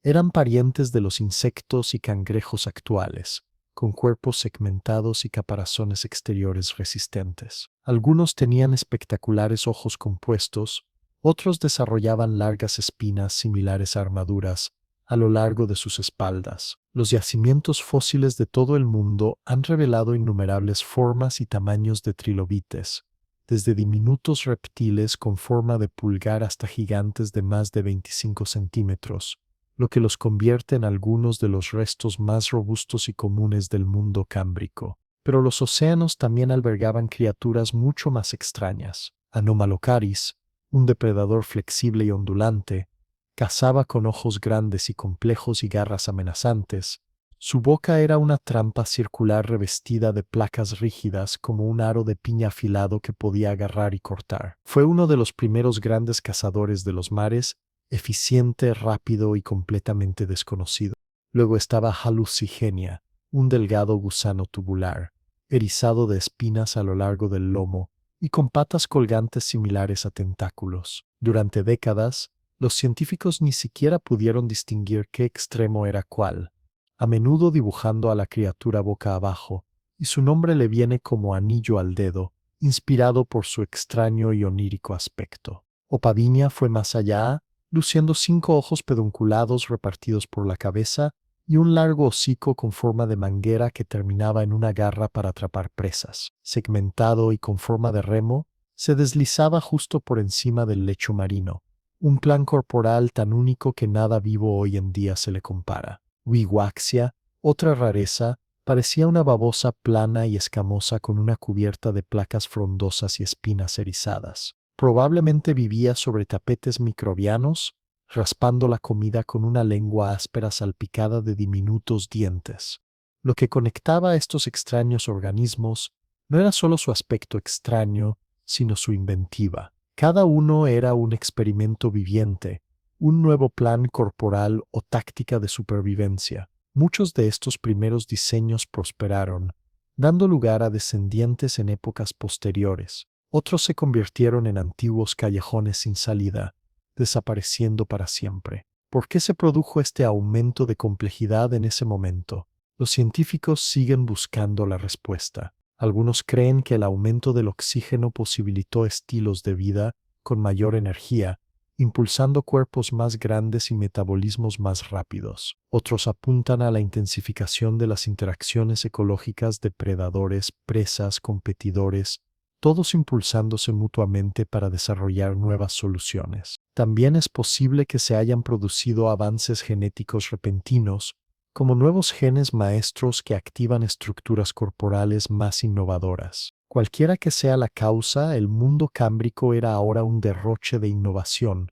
S1: Eran parientes de los insectos y cangrejos actuales, con cuerpos segmentados y caparazones exteriores resistentes. Algunos tenían espectaculares ojos compuestos, otros desarrollaban largas espinas similares a armaduras a lo largo de sus espaldas. Los yacimientos fósiles de todo el mundo han revelado innumerables formas y tamaños de trilobites, desde diminutos reptiles con forma de pulgar hasta gigantes de más de 25 centímetros, lo que los convierte en algunos de los restos más robustos y comunes del mundo cámbrico. Pero los océanos también albergaban criaturas mucho más extrañas. Anomalocaris, un depredador flexible y ondulante, cazaba con ojos grandes y complejos y garras amenazantes. Su boca era una trampa circular revestida de placas rígidas como un aro de piña afilado que podía agarrar y cortar. Fue uno de los primeros grandes cazadores de los mares, eficiente, rápido y completamente desconocido. Luego estaba Hallucigenia, un delgado gusano tubular, erizado de espinas a lo largo del lomo y con patas colgantes similares a tentáculos. Durante décadas, los científicos ni siquiera pudieron distinguir qué extremo era cuál, a menudo dibujando a la criatura boca abajo, y su nombre le viene como anillo al dedo, inspirado por su extraño y onírico aspecto. Opavinia fue más allá, luciendo 5 ojos pedunculados repartidos por la cabeza y un largo hocico con forma de manguera que terminaba en una garra para atrapar presas. Segmentado y con forma de remo, se deslizaba justo por encima del lecho marino, un plan corporal tan único que nada vivo hoy en día se le compara. Wiwaxia, otra rareza, parecía una babosa plana y escamosa con una cubierta de placas frondosas y espinas erizadas. Probablemente vivía sobre tapetes microbianos, raspando la comida con una lengua áspera salpicada de diminutos dientes. Lo que conectaba a estos extraños organismos no era solo su aspecto extraño, sino su inventiva. Cada uno era un experimento viviente, un nuevo plan corporal o táctica de supervivencia. Muchos de estos primeros diseños prosperaron, dando lugar a descendientes en épocas posteriores. Otros se convirtieron en antiguos callejones sin salida, desapareciendo para siempre. ¿Por qué se produjo este aumento de complejidad en ese momento? Los científicos siguen buscando la respuesta. Algunos creen que el aumento del oxígeno posibilitó estilos de vida con mayor energía, impulsando cuerpos más grandes y metabolismos más rápidos. Otros apuntan a la intensificación de las interacciones ecológicas de predadores, presas, competidores, todos impulsándose mutuamente para desarrollar nuevas soluciones. También es posible que se hayan producido avances genéticos repentinos, como nuevos genes maestros que activan estructuras corporales más innovadoras. Cualquiera que sea la causa, el mundo cámbrico era ahora un derroche de innovación,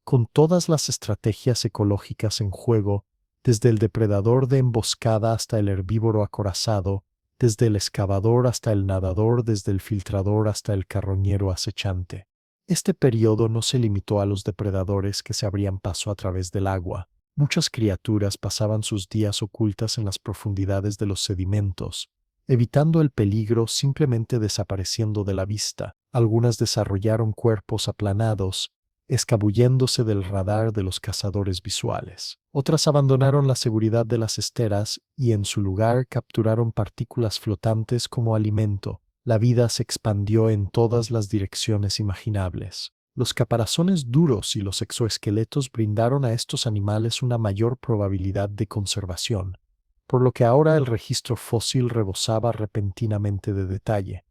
S1: con todas las estrategias ecológicas en juego, desde el depredador de emboscada hasta el herbívoro acorazado, desde el excavador hasta el nadador, desde el filtrador hasta el carroñero acechante. Este periodo no se limitó a los depredadores que se abrían paso a través del agua. Muchas criaturas pasaban sus días ocultas en las profundidades de los sedimentos, evitando el peligro simplemente desapareciendo de la vista. Algunas desarrollaron cuerpos aplanados, escabulléndose del radar de los cazadores visuales. Otras abandonaron la seguridad de las esteras y en su lugar capturaron partículas flotantes como alimento. La vida se expandió en todas las direcciones imaginables. Los caparazones duros y los exoesqueletos brindaron a estos animales una mayor probabilidad de conservación, por lo que ahora el registro fósil rebosaba repentinamente de detalle.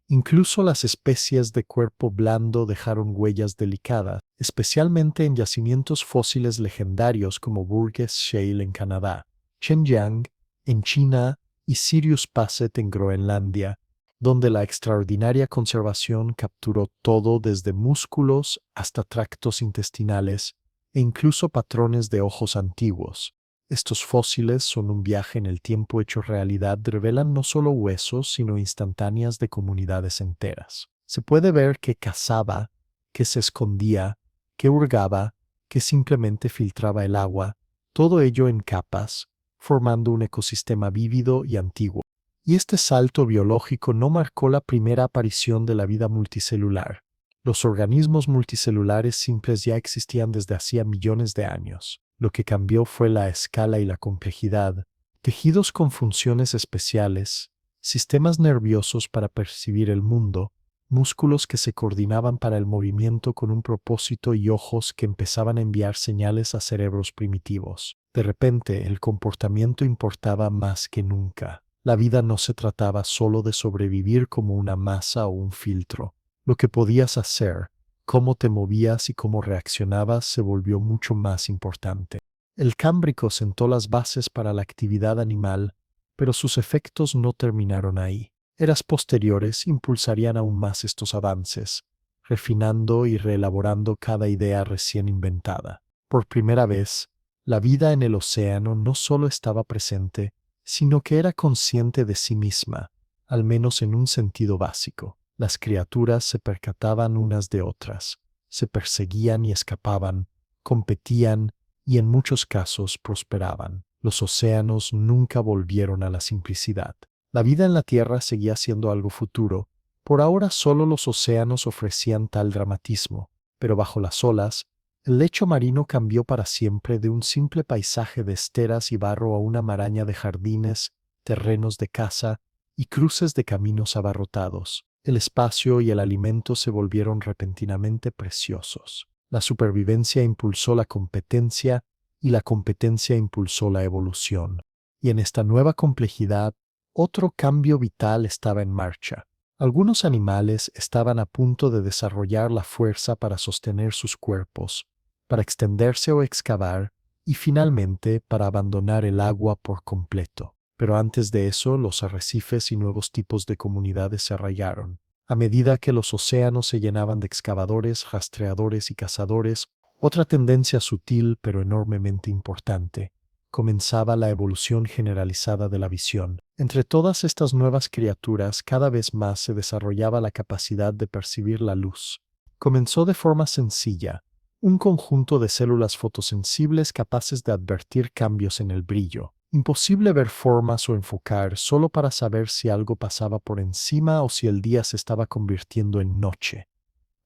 S1: Incluso las especies de cuerpo blando dejaron huellas delicadas, especialmente en yacimientos fósiles legendarios como Burgess Shale en Canadá, Shenyang en China y Sirius Passet en Groenlandia, donde la extraordinaria conservación capturó todo desde músculos hasta tractos intestinales e incluso patrones de ojos antiguos. Estos fósiles son un viaje en el tiempo hecho realidad, revelan no solo huesos, sino instantáneas de comunidades enteras. Se puede ver que cazaba, que se escondía, que hurgaba, que simplemente filtraba el agua, todo ello en capas, formando un ecosistema vívido y antiguo. Y este salto biológico no marcó la primera aparición de la vida multicelular. Los organismos multicelulares simples ya existían desde hacía millones de años. Lo que cambió fue la escala y la complejidad. Tejidos con funciones especiales, sistemas nerviosos para percibir el mundo, músculos que se coordinaban para el movimiento con un propósito y ojos que empezaban a enviar señales a cerebros primitivos. De repente, el comportamiento importaba más que nunca. La vida no se trataba solo de sobrevivir como una masa o un filtro. Lo que podías hacer, cómo te movías y cómo reaccionabas se volvió mucho más importante. El Cámbrico sentó las bases para la actividad animal, pero sus efectos no terminaron ahí. Eras posteriores impulsarían aún más estos avances, refinando y reelaborando cada idea recién inventada. Por primera vez, la vida en el océano no solo estaba presente, sino que era consciente de sí misma, al menos en un sentido básico. Las criaturas se percataban unas de otras, se perseguían y escapaban, competían y en muchos casos prosperaban. Los océanos nunca volvieron a la simplicidad. La vida en la Tierra seguía siendo algo futuro. Por ahora solo los océanos ofrecían tal dramatismo, pero bajo las olas, el lecho marino cambió para siempre de un simple paisaje de esteras y barro a una maraña de jardines, terrenos de caza y cruces de caminos abarrotados. El espacio y el alimento se volvieron repentinamente preciosos. La supervivencia impulsó la competencia y la competencia impulsó la evolución. Y en esta nueva complejidad, otro cambio vital estaba en marcha. Algunos animales estaban a punto de desarrollar la fuerza para sostener sus cuerpos, para extenderse o excavar, y finalmente para abandonar el agua por completo. Pero antes de eso, los arrecifes y nuevos tipos de comunidades se arraigaron. A medida que los océanos se llenaban de excavadores, rastreadores y cazadores, otra tendencia sutil pero enormemente importante, comenzaba la evolución generalizada de la visión. Entre todas estas nuevas criaturas, cada vez más se desarrollaba la capacidad de percibir la luz. Comenzó de forma sencilla, un conjunto de células fotosensibles capaces de advertir cambios en el brillo. Imposible ver formas o enfocar solo para saber si algo pasaba por encima o si el día se estaba convirtiendo en noche.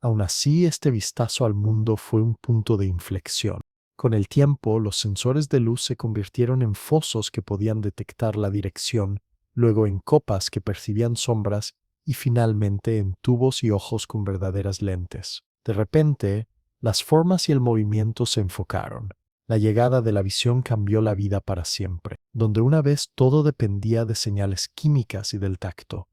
S1: Aún así, este vistazo al mundo fue un punto de inflexión. Con el tiempo, los sensores de luz se convirtieron en fosos que podían detectar la dirección, luego en copas que percibían sombras y finalmente en tubos y ojos con verdaderas lentes. De repente, las formas y el movimiento se enfocaron. La llegada de la visión cambió la vida para siempre, donde una vez todo dependía de señales químicas y del tacto.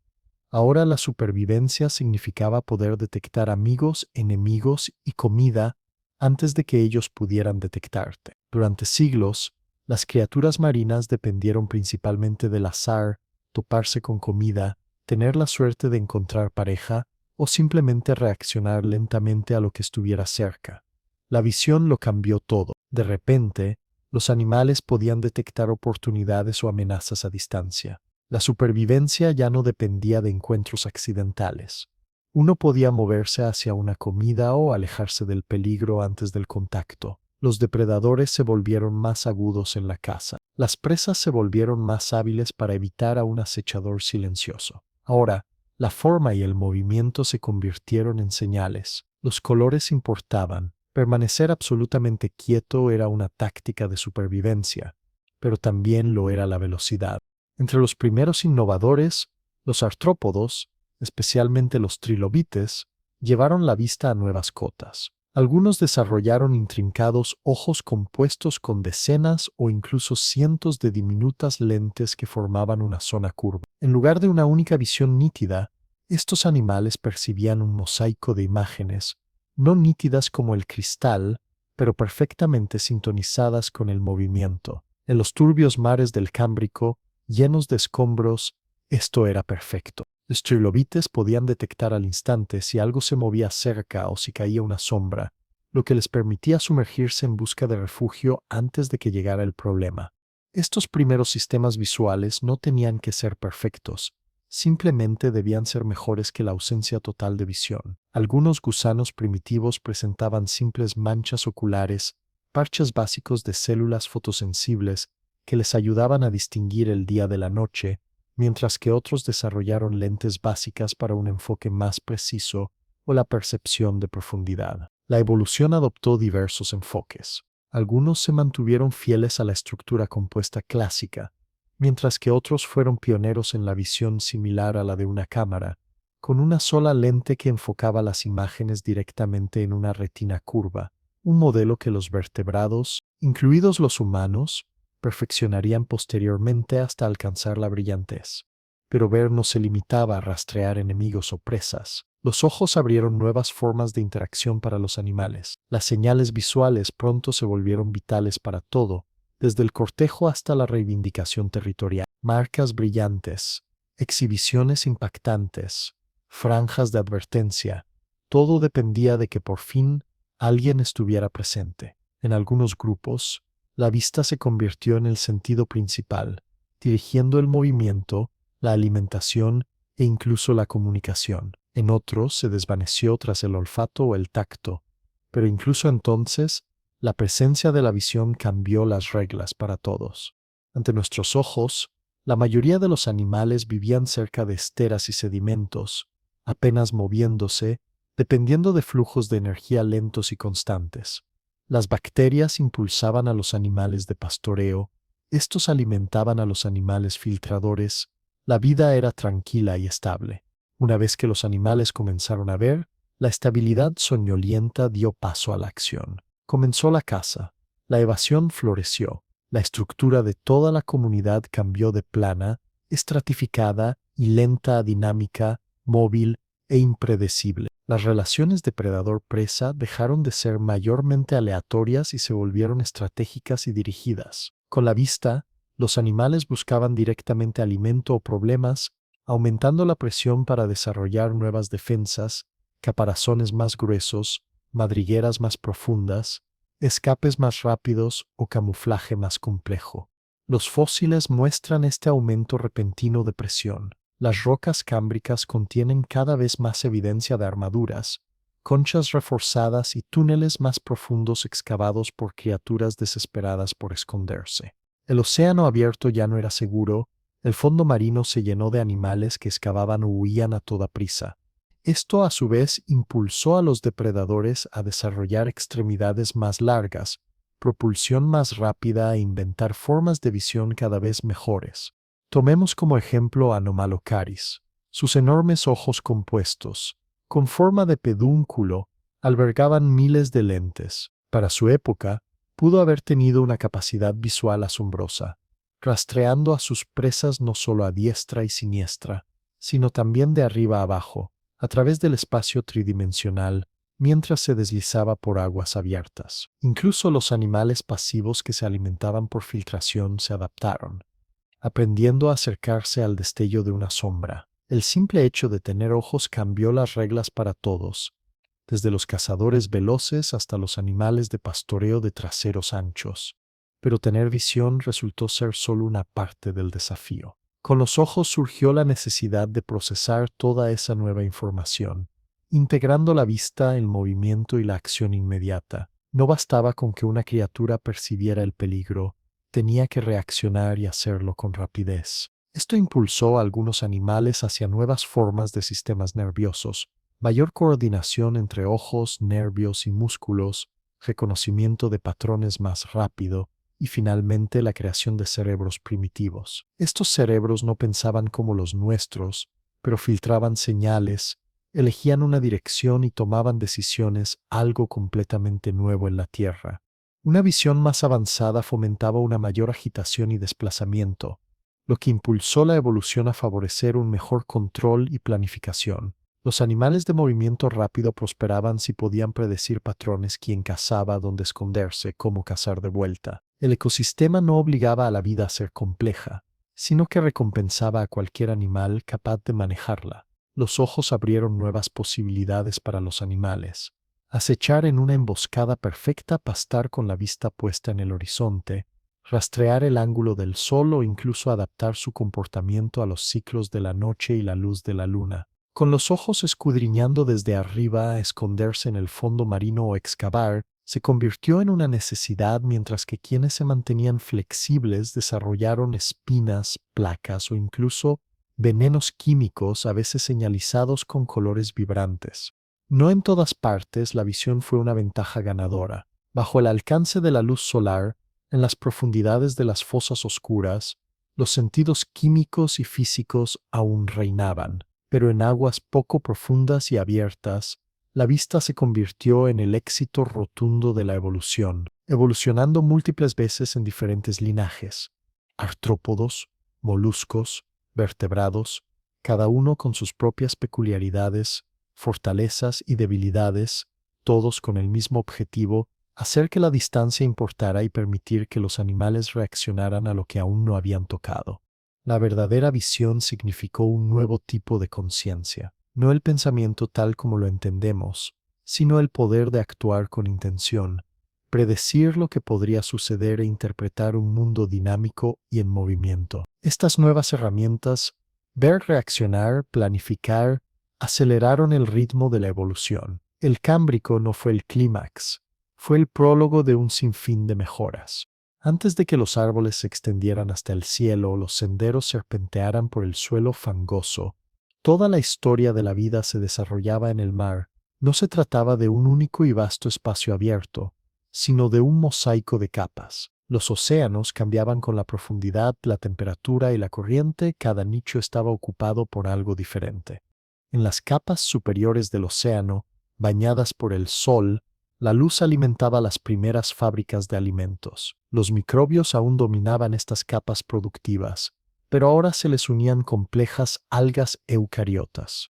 S1: Ahora la supervivencia significaba poder detectar amigos, enemigos y comida antes de que ellos pudieran detectarte. Durante siglos, las criaturas marinas dependieron principalmente del azar, toparse con comida, tener la suerte de encontrar pareja o simplemente reaccionar lentamente a lo que estuviera cerca. La visión lo cambió todo. De repente, los animales podían detectar oportunidades o amenazas a distancia. La supervivencia ya no dependía de encuentros accidentales. Uno podía moverse hacia una comida o alejarse del peligro antes del contacto. Los depredadores se volvieron más agudos en la caza. Las presas se volvieron más hábiles para evitar a un acechador silencioso. Ahora, la forma y el movimiento se convirtieron en señales. Los colores importaban. Permanecer absolutamente quieto era una táctica de supervivencia, pero también lo era la velocidad. Entre los primeros innovadores, los artrópodos, especialmente los trilobites, llevaron la vista a nuevas cotas. Algunos desarrollaron intrincados ojos compuestos con decenas o incluso cientos de diminutas lentes que formaban una zona curva. En lugar de una única visión nítida, estos animales percibían un mosaico de imágenes, no nítidas como el cristal, pero perfectamente sintonizadas con el movimiento. En los turbios mares del Cámbrico, llenos de escombros, esto era perfecto. Los trilobites podían detectar al instante si algo se movía cerca o si caía una sombra, lo que les permitía sumergirse en busca de refugio antes de que llegara el problema. Estos primeros sistemas visuales no tenían que ser perfectos, simplemente debían ser mejores que la ausencia total de visión. Algunos gusanos primitivos presentaban simples manchas oculares, parches básicos de células fotosensibles que les ayudaban a distinguir el día de la noche, mientras que otros desarrollaron lentes básicas para un enfoque más preciso o la percepción de profundidad. La evolución adoptó diversos enfoques. Algunos se mantuvieron fieles a la estructura compuesta clásica, mientras que otros fueron pioneros en la visión similar a la de una cámara, con una sola lente que enfocaba las imágenes directamente en una retina curva, un modelo que los vertebrados, incluidos los humanos, perfeccionarían posteriormente hasta alcanzar la brillantez. Pero ver no se limitaba a rastrear enemigos o presas. Los ojos abrieron nuevas formas de interacción para los animales. Las señales visuales pronto se volvieron vitales para todo, desde el cortejo hasta la reivindicación territorial. Marcas brillantes, exhibiciones impactantes, franjas de advertencia, todo dependía de que por fin alguien estuviera presente. En algunos grupos, la vista se convirtió en el sentido principal, dirigiendo el movimiento, la alimentación e incluso la comunicación. En otros se desvaneció tras el olfato o el tacto, pero incluso entonces, la presencia de la visión cambió las reglas para todos. Ante nuestros ojos, la mayoría de los animales vivían cerca de esteras y sedimentos, apenas moviéndose, dependiendo de flujos de energía lentos y constantes. Las bacterias impulsaban a los animales de pastoreo, estos alimentaban a los animales filtradores, la vida era tranquila y estable. Una vez que los animales comenzaron a ver, la estabilidad soñolienta dio paso a la acción. Comenzó la caza, la evasión floreció, la estructura de toda la comunidad cambió de plana, estratificada y lenta a dinámica, móvil e impredecible. Las relaciones depredador-presa dejaron de ser mayormente aleatorias y se volvieron estratégicas y dirigidas. Con la vista, los animales buscaban directamente alimento o problemas, aumentando la presión para desarrollar nuevas defensas, caparazones más gruesos, madrigueras más profundas, escapes más rápidos o camuflaje más complejo. Los fósiles muestran este aumento repentino de presión. Las rocas cámbricas contienen cada vez más evidencia de armaduras, conchas reforzadas y túneles más profundos excavados por criaturas desesperadas por esconderse. El océano abierto ya no era seguro, el fondo marino se llenó de animales que excavaban o huían a toda prisa. Esto a su vez impulsó a los depredadores a desarrollar extremidades más largas, propulsión más rápida e inventar formas de visión cada vez mejores. Tomemos como ejemplo a Anomalocaris. Sus enormes ojos compuestos, con forma de pedúnculo, albergaban miles de lentes. Para su época, pudo haber tenido una capacidad visual asombrosa, rastreando a sus presas no solo a diestra y siniestra, sino también de arriba a abajo, a través del espacio tridimensional, mientras se deslizaba por aguas abiertas. Incluso los animales pasivos que se alimentaban por filtración se adaptaron, aprendiendo a acercarse al destello de una sombra. El simple hecho de tener ojos cambió las reglas para todos, desde los cazadores veloces hasta los animales de pastoreo de traseros anchos. Pero tener visión resultó ser solo una parte del desafío. Con los ojos surgió la necesidad de procesar toda esa nueva información, integrando la vista, el movimiento y la acción inmediata. No bastaba con que una criatura percibiera el peligro, tenía que reaccionar y hacerlo con rapidez. Esto impulsó a algunos animales hacia nuevas formas de sistemas nerviosos, mayor coordinación entre ojos, nervios y músculos, reconocimiento de patrones más rápido, y finalmente la creación de cerebros primitivos. Estos cerebros no pensaban como los nuestros, pero filtraban señales, elegían una dirección y tomaban decisiones, algo completamente nuevo en la Tierra. Una visión más avanzada fomentaba una mayor agitación y desplazamiento, lo que impulsó la evolución a favorecer un mejor control y planificación. Los animales de movimiento rápido prosperaban si podían predecir patrones: quién cazaba, dónde esconderse, cómo cazar de vuelta. El ecosistema no obligaba a la vida a ser compleja, sino que recompensaba a cualquier animal capaz de manejarla. Los ojos abrieron nuevas posibilidades para los animales. Acechar en una emboscada perfecta, pastar con la vista puesta en el horizonte, rastrear el ángulo del sol o incluso adaptar su comportamiento a los ciclos de la noche y la luz de la luna. Con los ojos escudriñando desde arriba, a esconderse en el fondo marino o excavar, se convirtió en una necesidad, mientras que quienes se mantenían flexibles desarrollaron espinas, placas o incluso venenos químicos, a veces señalizados con colores vibrantes. No en todas partes la visión fue una ventaja ganadora. Bajo el alcance de la luz solar, en las profundidades de las fosas oscuras, los sentidos químicos y físicos aún reinaban, pero en aguas poco profundas y abiertas, la vista se convirtió en el éxito rotundo de la evolución, evolucionando múltiples veces en diferentes linajes: artrópodos, moluscos, vertebrados, cada uno con sus propias peculiaridades, fortalezas y debilidades, todos con el mismo objetivo: hacer que la distancia importara y permitir que los animales reaccionaran a lo que aún no habían tocado. La verdadera visión significó un nuevo tipo de conciencia, no el pensamiento tal como lo entendemos, sino el poder de actuar con intención, predecir lo que podría suceder e interpretar un mundo dinámico y en movimiento. Estas nuevas herramientas, ver, reaccionar, planificar, aceleraron el ritmo de la evolución. El Cámbrico no fue el clímax, fue el prólogo de un sinfín de mejoras. Antes de que los árboles se extendieran hasta el cielo o los senderos serpentearan por el suelo fangoso, toda la historia de la vida se desarrollaba en el mar. No se trataba de un único y vasto espacio abierto, sino de un mosaico de capas. Los océanos cambiaban con la profundidad, la temperatura y la corriente. Cada nicho estaba ocupado por algo diferente. En las capas superiores del océano, bañadas por el sol, la luz alimentaba las primeras fábricas de alimentos. Los microbios aún dominaban estas capas productivas, pero ahora se les unían complejas algas eucariotas.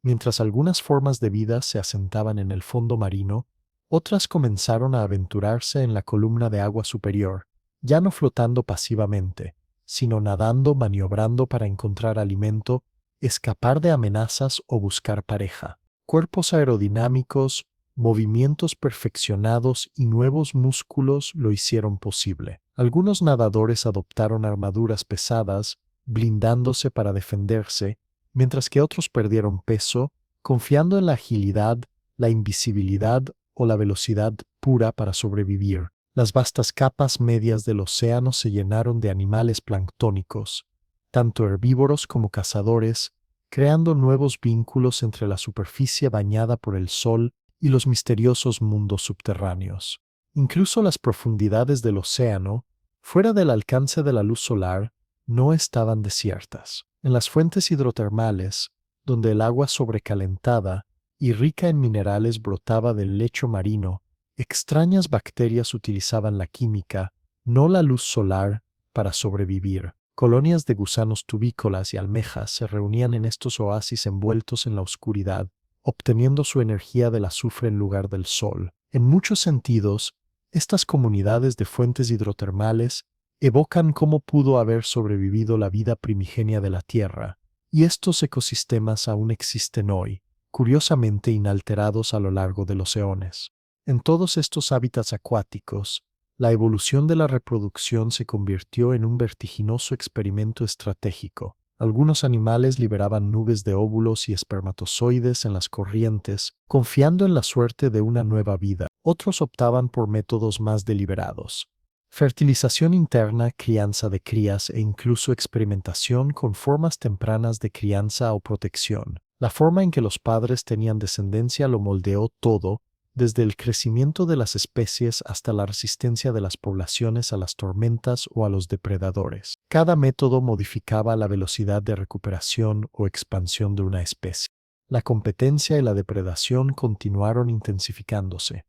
S1: Mientras algunas formas de vida se asentaban en el fondo marino, otras comenzaron a aventurarse en la columna de agua superior, ya no flotando pasivamente, sino nadando, maniobrando para encontrar alimento escapar de amenazas o buscar pareja. Cuerpos aerodinámicos, movimientos perfeccionados y nuevos músculos lo hicieron posible. Algunos nadadores adoptaron armaduras pesadas, blindándose para defenderse, mientras que otros perdieron peso, confiando en la agilidad, la invisibilidad o la velocidad pura para sobrevivir. Las vastas capas medias del océano se llenaron de animales planctónicos, tanto herbívoros como cazadores, creando nuevos vínculos entre la superficie bañada por el sol y los misteriosos mundos subterráneos. Incluso las profundidades del océano, fuera del alcance de la luz solar, no estaban desiertas. En las fuentes hidrotermales, donde el agua sobrecalentada y rica en minerales brotaba del lecho marino, extrañas bacterias utilizaban la química, no la luz solar, para sobrevivir. Colonias de gusanos tubícolas y almejas se reunían en estos oasis envueltos en la oscuridad, obteniendo su energía del azufre en lugar del sol. En muchos sentidos, estas comunidades de fuentes hidrotermales evocan cómo pudo haber sobrevivido la vida primigenia de la Tierra, y estos ecosistemas aún existen hoy, curiosamente inalterados a lo largo de los eones. En todos estos hábitats acuáticos, la evolución de la reproducción se convirtió en un vertiginoso experimento estratégico. Algunos animales liberaban nubes de óvulos y espermatozoides en las corrientes, confiando en la suerte de una nueva vida. Otros optaban por métodos más deliberados: fertilización interna, crianza de crías e incluso experimentación con formas tempranas de crianza o protección. La forma en que los padres tenían descendencia lo moldeó todo, desde el crecimiento de las especies hasta la resistencia de las poblaciones a las tormentas o a los depredadores. Cada método modificaba la velocidad de recuperación o expansión de una especie. La competencia y la depredación continuaron intensificándose.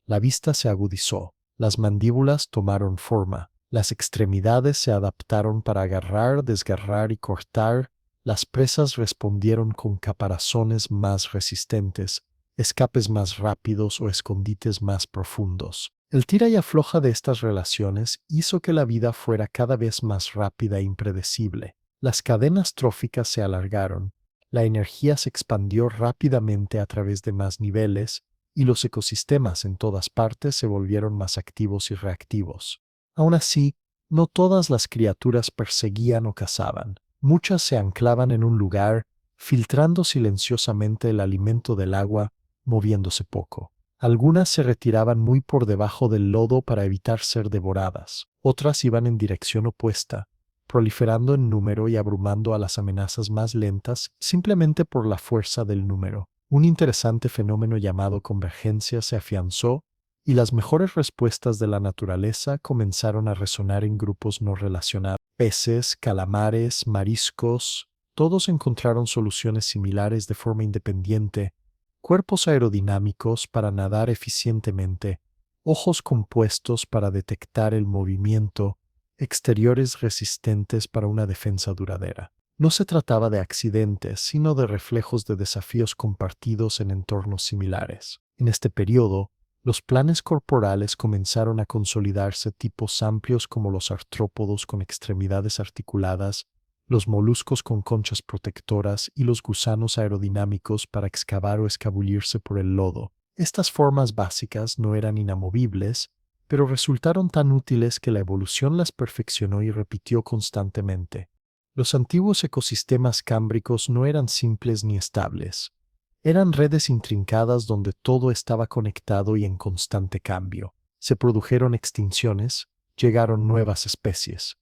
S1: La vista se agudizó, las mandíbulas tomaron forma, las extremidades se adaptaron para agarrar, desgarrar y cortar, las presas respondieron con caparazones más resistentes, escapes más rápidos o escondites más profundos. El tira y afloja de estas relaciones hizo que la vida fuera cada vez más rápida e impredecible. Las cadenas tróficas se alargaron, la energía se expandió rápidamente a través de más niveles, y los ecosistemas en todas partes se volvieron más activos y reactivos. Aún así, no todas las criaturas perseguían o cazaban. Muchas se anclaban en un lugar, filtrando silenciosamente el alimento del agua, moviéndose poco. Algunas se retiraban muy por debajo del lodo para evitar ser devoradas. Otras iban en dirección opuesta, proliferando en número y abrumando a las amenazas más lentas simplemente por la fuerza del número. Un interesante fenómeno llamado convergencia se afianzó y las mejores respuestas de la naturaleza comenzaron a resonar en grupos no relacionados. Peces, calamares, mariscos, todos encontraron soluciones similares de forma independiente: cuerpos aerodinámicos para nadar eficientemente, ojos compuestos para detectar el movimiento, exteriores resistentes para una defensa duradera. No se trataba de accidentes, sino de reflejos de desafíos compartidos en entornos similares. En este periodo, los planes corporales comenzaron a consolidarse: tipos amplios como los artrópodos con extremidades articuladas, los moluscos con conchas protectoras y los gusanos aerodinámicos para excavar o escabullirse por el lodo. Estas formas básicas no eran inamovibles, pero resultaron tan útiles que la evolución las perfeccionó y repitió constantemente. Los antiguos ecosistemas cámbricos no eran simples ni estables. Eran redes intrincadas donde todo estaba conectado y en constante cambio. Se produjeron extinciones, llegaron nuevas especies.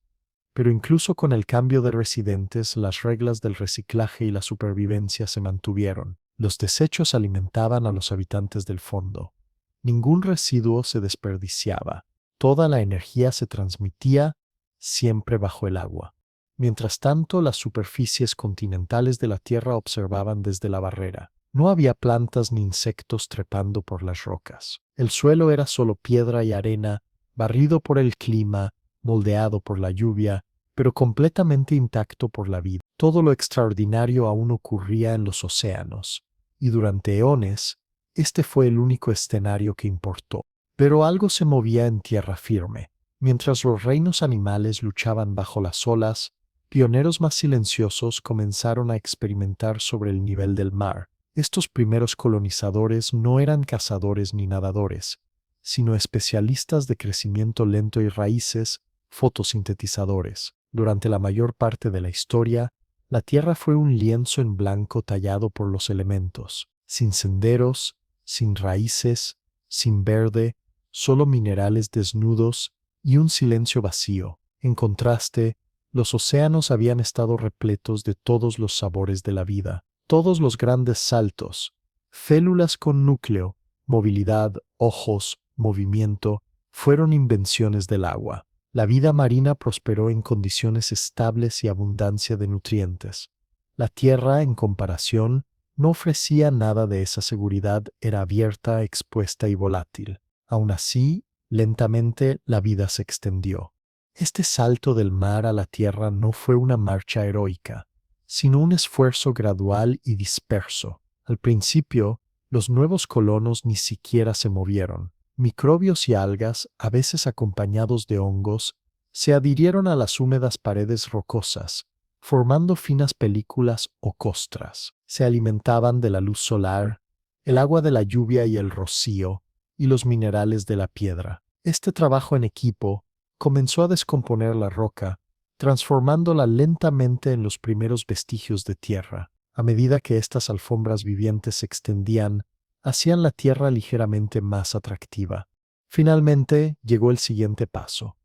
S1: Pero incluso con el cambio de residentes, las reglas del reciclaje y la supervivencia se mantuvieron. Los desechos alimentaban a los habitantes del fondo. Ningún residuo se desperdiciaba. Toda la energía se transmitía, siempre bajo el agua. Mientras tanto, las superficies continentales de la Tierra observaban desde la barrera. No había plantas ni insectos trepando por las rocas. El suelo era solo piedra y arena, barrido por el clima, moldeado por la lluvia, pero completamente intacto por la vida. Todo lo extraordinario aún ocurría en los océanos, y durante eones, este fue el único escenario que importó. Pero algo se movía en tierra firme. Mientras los reinos animales luchaban bajo las olas, Pioneros más silenciosos comenzaron a experimentar sobre el nivel del mar. Estos primeros colonizadores no eran cazadores ni nadadores, sino especialistas de crecimiento lento y raíces, fotosintetizadores. Durante la mayor parte de la historia, la Tierra fue un lienzo en blanco tallado por los elementos, sin senderos, sin raíces, sin verde, solo minerales desnudos y un silencio vacío. En contraste, los océanos habían estado repletos de todos los sabores de la vida, todos los grandes saltos, células con núcleo, movilidad, ojos, movimiento, fueron invenciones del agua. La vida marina prosperó en condiciones estables y abundancia de nutrientes. La tierra, en comparación, no ofrecía nada de esa seguridad, era abierta, expuesta y volátil. Aún así, lentamente la vida se extendió. Este salto del mar a la tierra no fue una marcha heroica, sino un esfuerzo gradual y disperso. Al principio, los nuevos colonos ni siquiera se movieron. Microbios y algas, a veces acompañados de hongos, se adhirieron a las húmedas paredes rocosas, formando finas películas o costras. Se alimentaban de la luz solar, el agua de la lluvia y el rocío, y los minerales de la piedra. Este trabajo en equipo comenzó a descomponer la roca, transformándola lentamente en los primeros vestigios de tierra. A medida que estas alfombras vivientes se extendían, hacían la tierra ligeramente más atractiva. Finalmente llegó el siguiente paso.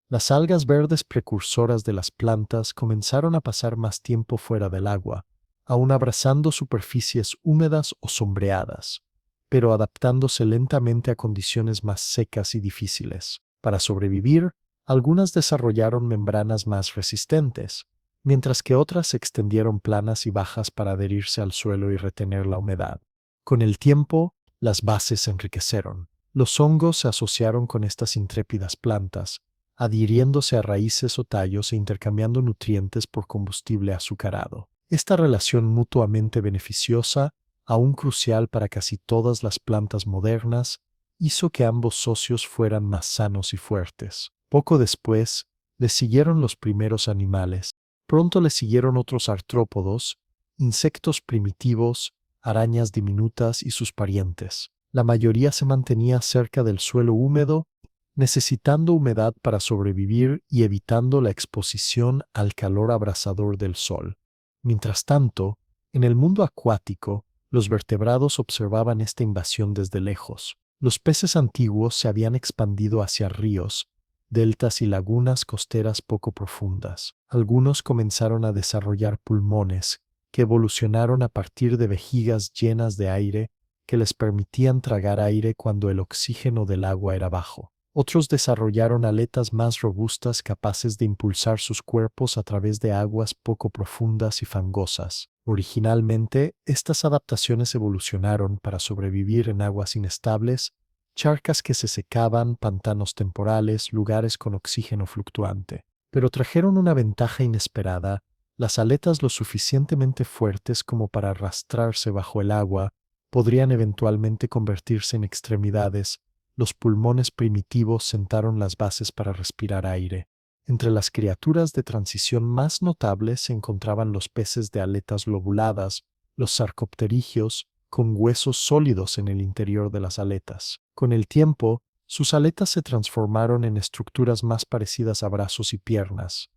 S1: Las algas verdes precursoras de las plantas comenzaron a pasar más tiempo fuera del agua, aún abrazando superficies húmedas o sombreadas, pero adaptándose lentamente a condiciones más secas y difíciles. Para sobrevivir, algunas desarrollaron membranas más resistentes, mientras que otras se extendieron planas y bajas para adherirse al suelo y retener la humedad. Con el tiempo, las bases se enriquecieron. Los hongos se asociaron con estas intrépidas plantas, adhiriéndose a raíces o tallos e intercambiando nutrientes por combustible azucarado. Esta relación mutuamente beneficiosa, aún crucial para casi todas las plantas modernas, hizo que ambos socios fueran más sanos y fuertes. Poco después, les siguieron los primeros animales. Pronto les siguieron otros artrópodos, insectos primitivos, arañas diminutas y sus parientes. La mayoría se mantenía cerca del suelo húmedo, necesitando humedad para sobrevivir y evitando la exposición al calor abrasador del sol. Mientras tanto, en el mundo acuático, los vertebrados observaban esta invasión desde lejos. Los peces antiguos se habían expandido hacia ríos, deltas y lagunas costeras poco profundas. Algunos comenzaron a desarrollar pulmones, que evolucionaron a partir de vejigas llenas de aire que les permitían tragar aire cuando el oxígeno del agua era bajo. Otros desarrollaron aletas más robustas capaces de impulsar sus cuerpos a través de aguas poco profundas y fangosas. Originalmente, estas adaptaciones evolucionaron para sobrevivir en aguas inestables, charcas que se secaban, pantanos temporales, lugares con oxígeno fluctuante. Pero trajeron una ventaja inesperada: las aletas lo suficientemente fuertes como para arrastrarse bajo el agua podrían eventualmente convertirse en extremidades. Los pulmones primitivos sentaron las bases para respirar aire. Entre las criaturas de transición más notables se encontraban los peces de aletas lobuladas, los sarcopterigios, con huesos sólidos en el interior de las aletas. Con el tiempo, sus aletas se transformaron en estructuras más parecidas a brazos y piernas.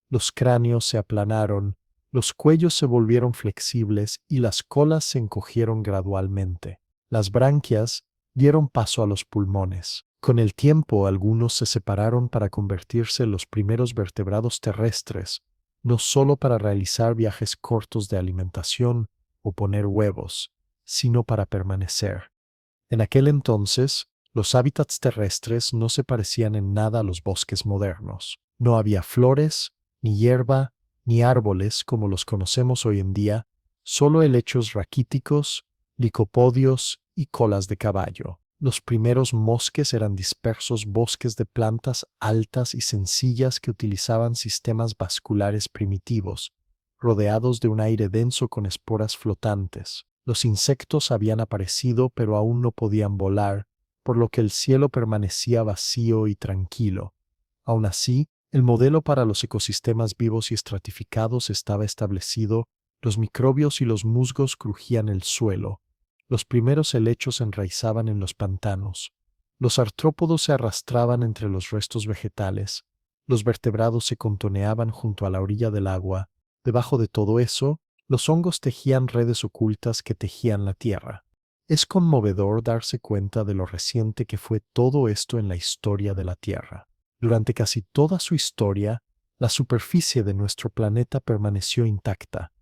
S1: Los cráneos se aplanaron, los cuellos se volvieron flexibles y las colas se encogieron gradualmente. Las branquias dieron paso a los pulmones. Con el tiempo, algunos se separaron para convertirse en los primeros vertebrados terrestres, no solo para realizar viajes cortos de alimentación o poner huevos, sino para permanecer. En aquel entonces, los hábitats terrestres no se parecían en nada a los bosques modernos. No había flores, ni hierba, ni árboles como los conocemos hoy en día, solo helechos raquíticos, licopodios y colas de caballo. Los primeros mosques eran dispersos bosques de plantas altas y sencillas que utilizaban sistemas vasculares primitivos, rodeados de un aire denso con esporas flotantes. Los insectos habían aparecido pero aún no podían volar, por lo que el cielo permanecía vacío y tranquilo. Aún así, El modelo para los ecosistemas vivos y estratificados estaba establecido, los microbios y los musgos crujían el suelo, los primeros helechos enraizaban en los pantanos, los artrópodos se arrastraban entre los restos vegetales, los vertebrados se contoneaban junto a la orilla del agua, debajo de todo eso, los hongos tejían redes ocultas que tejían la tierra. Es conmovedor darse cuenta de lo reciente que fue todo esto en la historia de la Tierra. Durante casi toda su historia, la superficie de nuestro planeta permaneció intacta,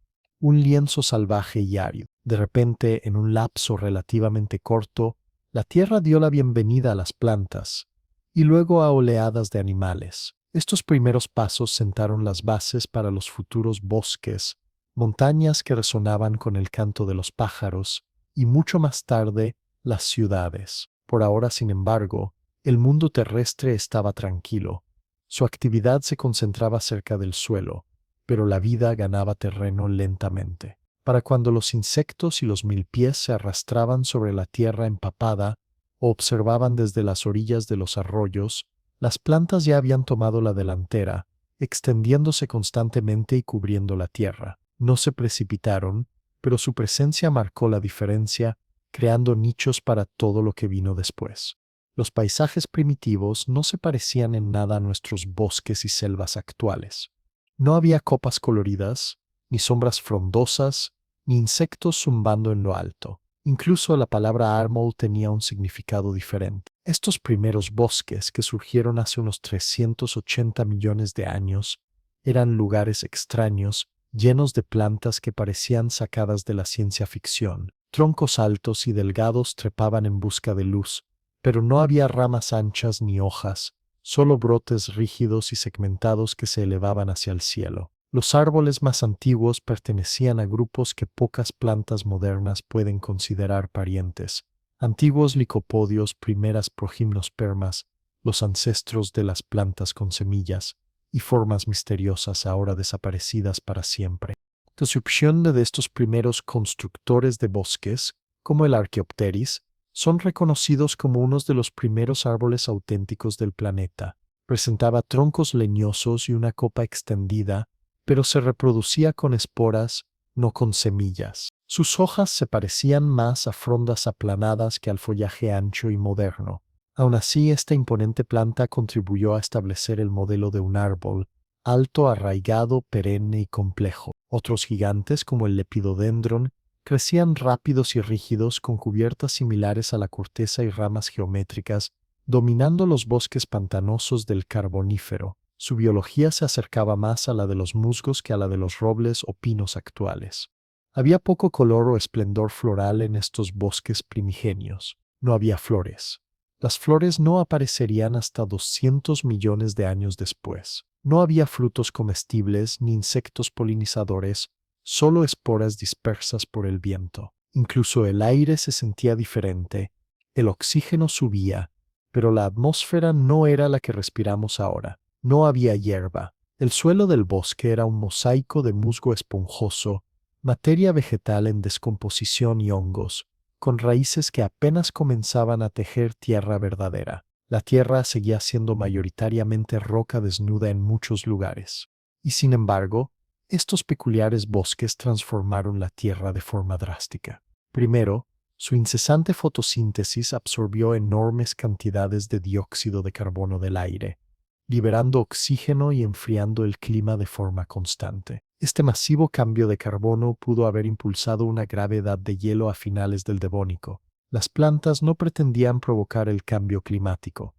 S1: un lienzo salvaje y árido. De repente, en un lapso relativamente corto, la Tierra dio la bienvenida a las plantas, y luego a oleadas de animales. Estos primeros pasos sentaron las bases para los futuros bosques, montañas que resonaban con el canto de los pájaros, y mucho más tarde, las ciudades. Por ahora, sin embargo, el mundo terrestre estaba tranquilo. Su actividad se concentraba cerca del suelo, pero la vida ganaba terreno lentamente. Para cuando los insectos y los milpies se arrastraban sobre la tierra empapada o observaban desde las orillas de los arroyos, las plantas ya habían tomado la delantera, extendiéndose constantemente y cubriendo la tierra. No se precipitaron, pero su presencia marcó la diferencia, creando nichos para todo lo que vino después. Los paisajes primitivos no se parecían en nada a nuestros bosques y selvas actuales. No había copas coloridas, ni sombras frondosas, ni insectos zumbando en lo alto. Incluso la palabra árbol tenía un significado diferente. Estos primeros bosques, que surgieron hace unos 380 millones de años, eran lugares extraños, llenos de plantas que parecían sacadas de la ciencia ficción. Troncos altos y delgados trepaban en busca de luz, pero no había ramas anchas ni hojas, solo brotes rígidos y segmentados que se elevaban hacia el cielo. Los árboles más antiguos pertenecían a grupos que pocas plantas modernas pueden considerar parientes. Antiguos licopodios, primeras progimnospermas, los ancestros de las plantas con semillas, y formas misteriosas ahora desaparecidas para siempre. La descripción de estos primeros constructores de bosques, como el Archaeopteris, son reconocidos como unos de los primeros árboles auténticos del planeta. Presentaba troncos leñosos y una copa extendida, pero se reproducía con esporas, no con semillas. Sus hojas se parecían más a frondas aplanadas que al follaje ancho y moderno. Aun así, esta imponente planta contribuyó a establecer el modelo de un árbol, alto, arraigado, perenne y complejo. Otros gigantes, como el lepidodendron, crecían rápidos y rígidos con cubiertas similares a la corteza y ramas geométricas, dominando los bosques pantanosos del Carbonífero. Su biología se acercaba más a la de los musgos que a la de los robles o pinos actuales. Había poco color o esplendor floral en estos bosques primigenios. No había flores. Las flores no aparecerían hasta 200 millones de años después. No había frutos comestibles ni insectos polinizadores, solo esporas dispersas por el viento. Incluso el aire se sentía diferente, el oxígeno subía, pero la atmósfera no era la que respiramos ahora. No había hierba. El suelo del bosque era un mosaico de musgo esponjoso, materia vegetal en descomposición y hongos, con raíces que apenas comenzaban a tejer tierra verdadera. La tierra seguía siendo mayoritariamente roca desnuda en muchos lugares. Y sin embargo, estos peculiares bosques transformaron la tierra de forma drástica. Primero, su incesante fotosíntesis absorbió enormes cantidades de dióxido de carbono del aire, liberando oxígeno y enfriando el clima de forma constante. Este masivo cambio de carbono pudo haber impulsado una grave edad de hielo a finales del Devónico. Las plantas no pretendían provocar el cambio climático,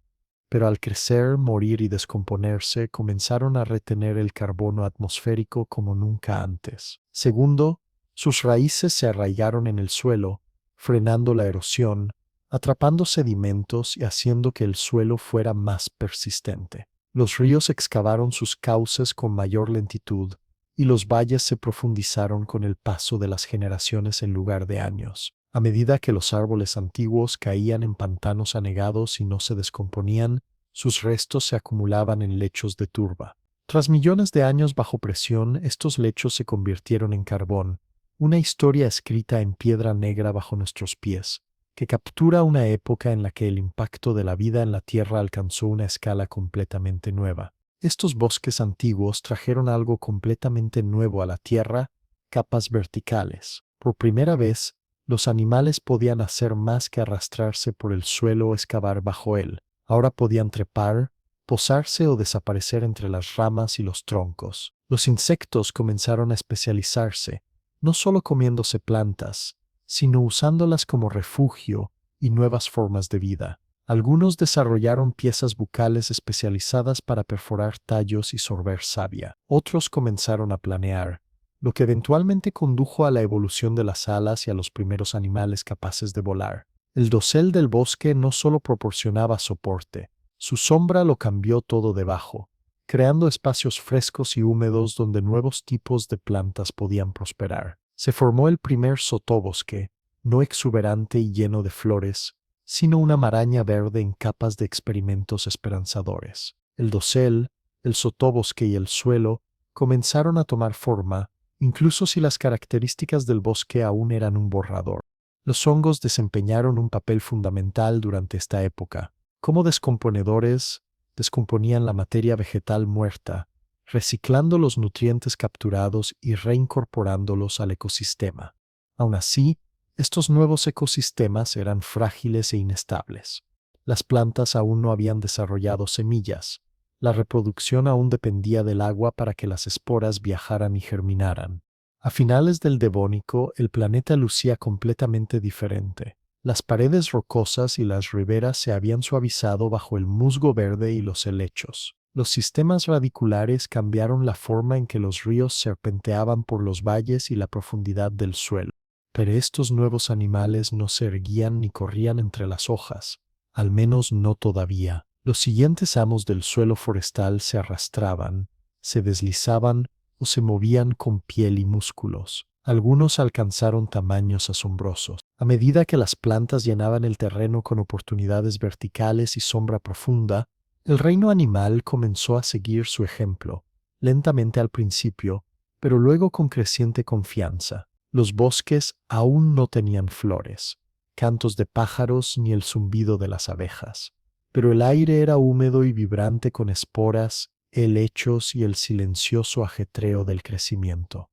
S1: pero al crecer, morir y descomponerse, comenzaron a retener el carbono atmosférico como nunca antes. Segundo, sus raíces se arraigaron en el suelo, frenando la erosión, atrapando sedimentos y haciendo que el suelo fuera más persistente. Los ríos excavaron sus cauces con mayor lentitud, y los valles se profundizaron con el paso de las generaciones en lugar de años. A medida que los árboles antiguos caían en pantanos anegados y no se descomponían, sus restos se acumulaban en lechos de turba. Tras millones de años bajo presión, estos lechos se convirtieron en carbón, una historia escrita en piedra negra bajo nuestros pies, que captura una época en la que el impacto de la vida en la Tierra alcanzó una escala completamente nueva. Estos bosques antiguos trajeron algo completamente nuevo a la Tierra: capas verticales. Por primera vez, los animales podían hacer más que arrastrarse por el suelo o excavar bajo él. Ahora podían trepar, posarse o desaparecer entre las ramas y los troncos. Los insectos comenzaron a especializarse, no solo comiéndose plantas, sino usándolas como refugio y nuevas formas de vida. Algunos desarrollaron piezas bucales especializadas para perforar tallos y sorber savia. Otros comenzaron a planear, lo que eventualmente condujo a la evolución de las alas y a los primeros animales capaces de volar. El dosel del bosque no solo proporcionaba soporte, su sombra lo cambió todo debajo, creando espacios frescos y húmedos donde nuevos tipos de plantas podían prosperar. Se formó el primer sotobosque, no exuberante y lleno de flores, sino una maraña verde en capas de experimentos esperanzadores. El dosel, el sotobosque y el suelo comenzaron a tomar forma, incluso si las características del bosque aún eran un borrador. Los hongos desempeñaron un papel fundamental durante esta época. Como descomponedores, descomponían la materia vegetal muerta, reciclando los nutrientes capturados y reincorporándolos al ecosistema. Aún así, estos nuevos ecosistemas eran frágiles e inestables. Las plantas aún no habían desarrollado semillas. La reproducción aún dependía del agua para que las esporas viajaran y germinaran. A finales del Devónico, el planeta lucía completamente diferente. Las paredes rocosas y las riberas se habían suavizado bajo el musgo verde y los helechos. Los sistemas radiculares cambiaron la forma en que los ríos serpenteaban por los valles y la profundidad del suelo. Pero estos nuevos animales no se erguían ni corrían entre las hojas, al menos no todavía. Los siguientes amos del suelo forestal se arrastraban, se deslizaban o se movían con piel y músculos. Algunos alcanzaron tamaños asombrosos. A medida que las plantas llenaban el terreno con oportunidades verticales y sombra profunda, el reino animal comenzó a seguir su ejemplo, lentamente al principio, pero luego con creciente confianza. Los bosques aún no tenían flores, cantos de pájaros ni el zumbido de las abejas, pero el aire era húmedo y vibrante con esporas, helechos y el silencioso ajetreo del crecimiento.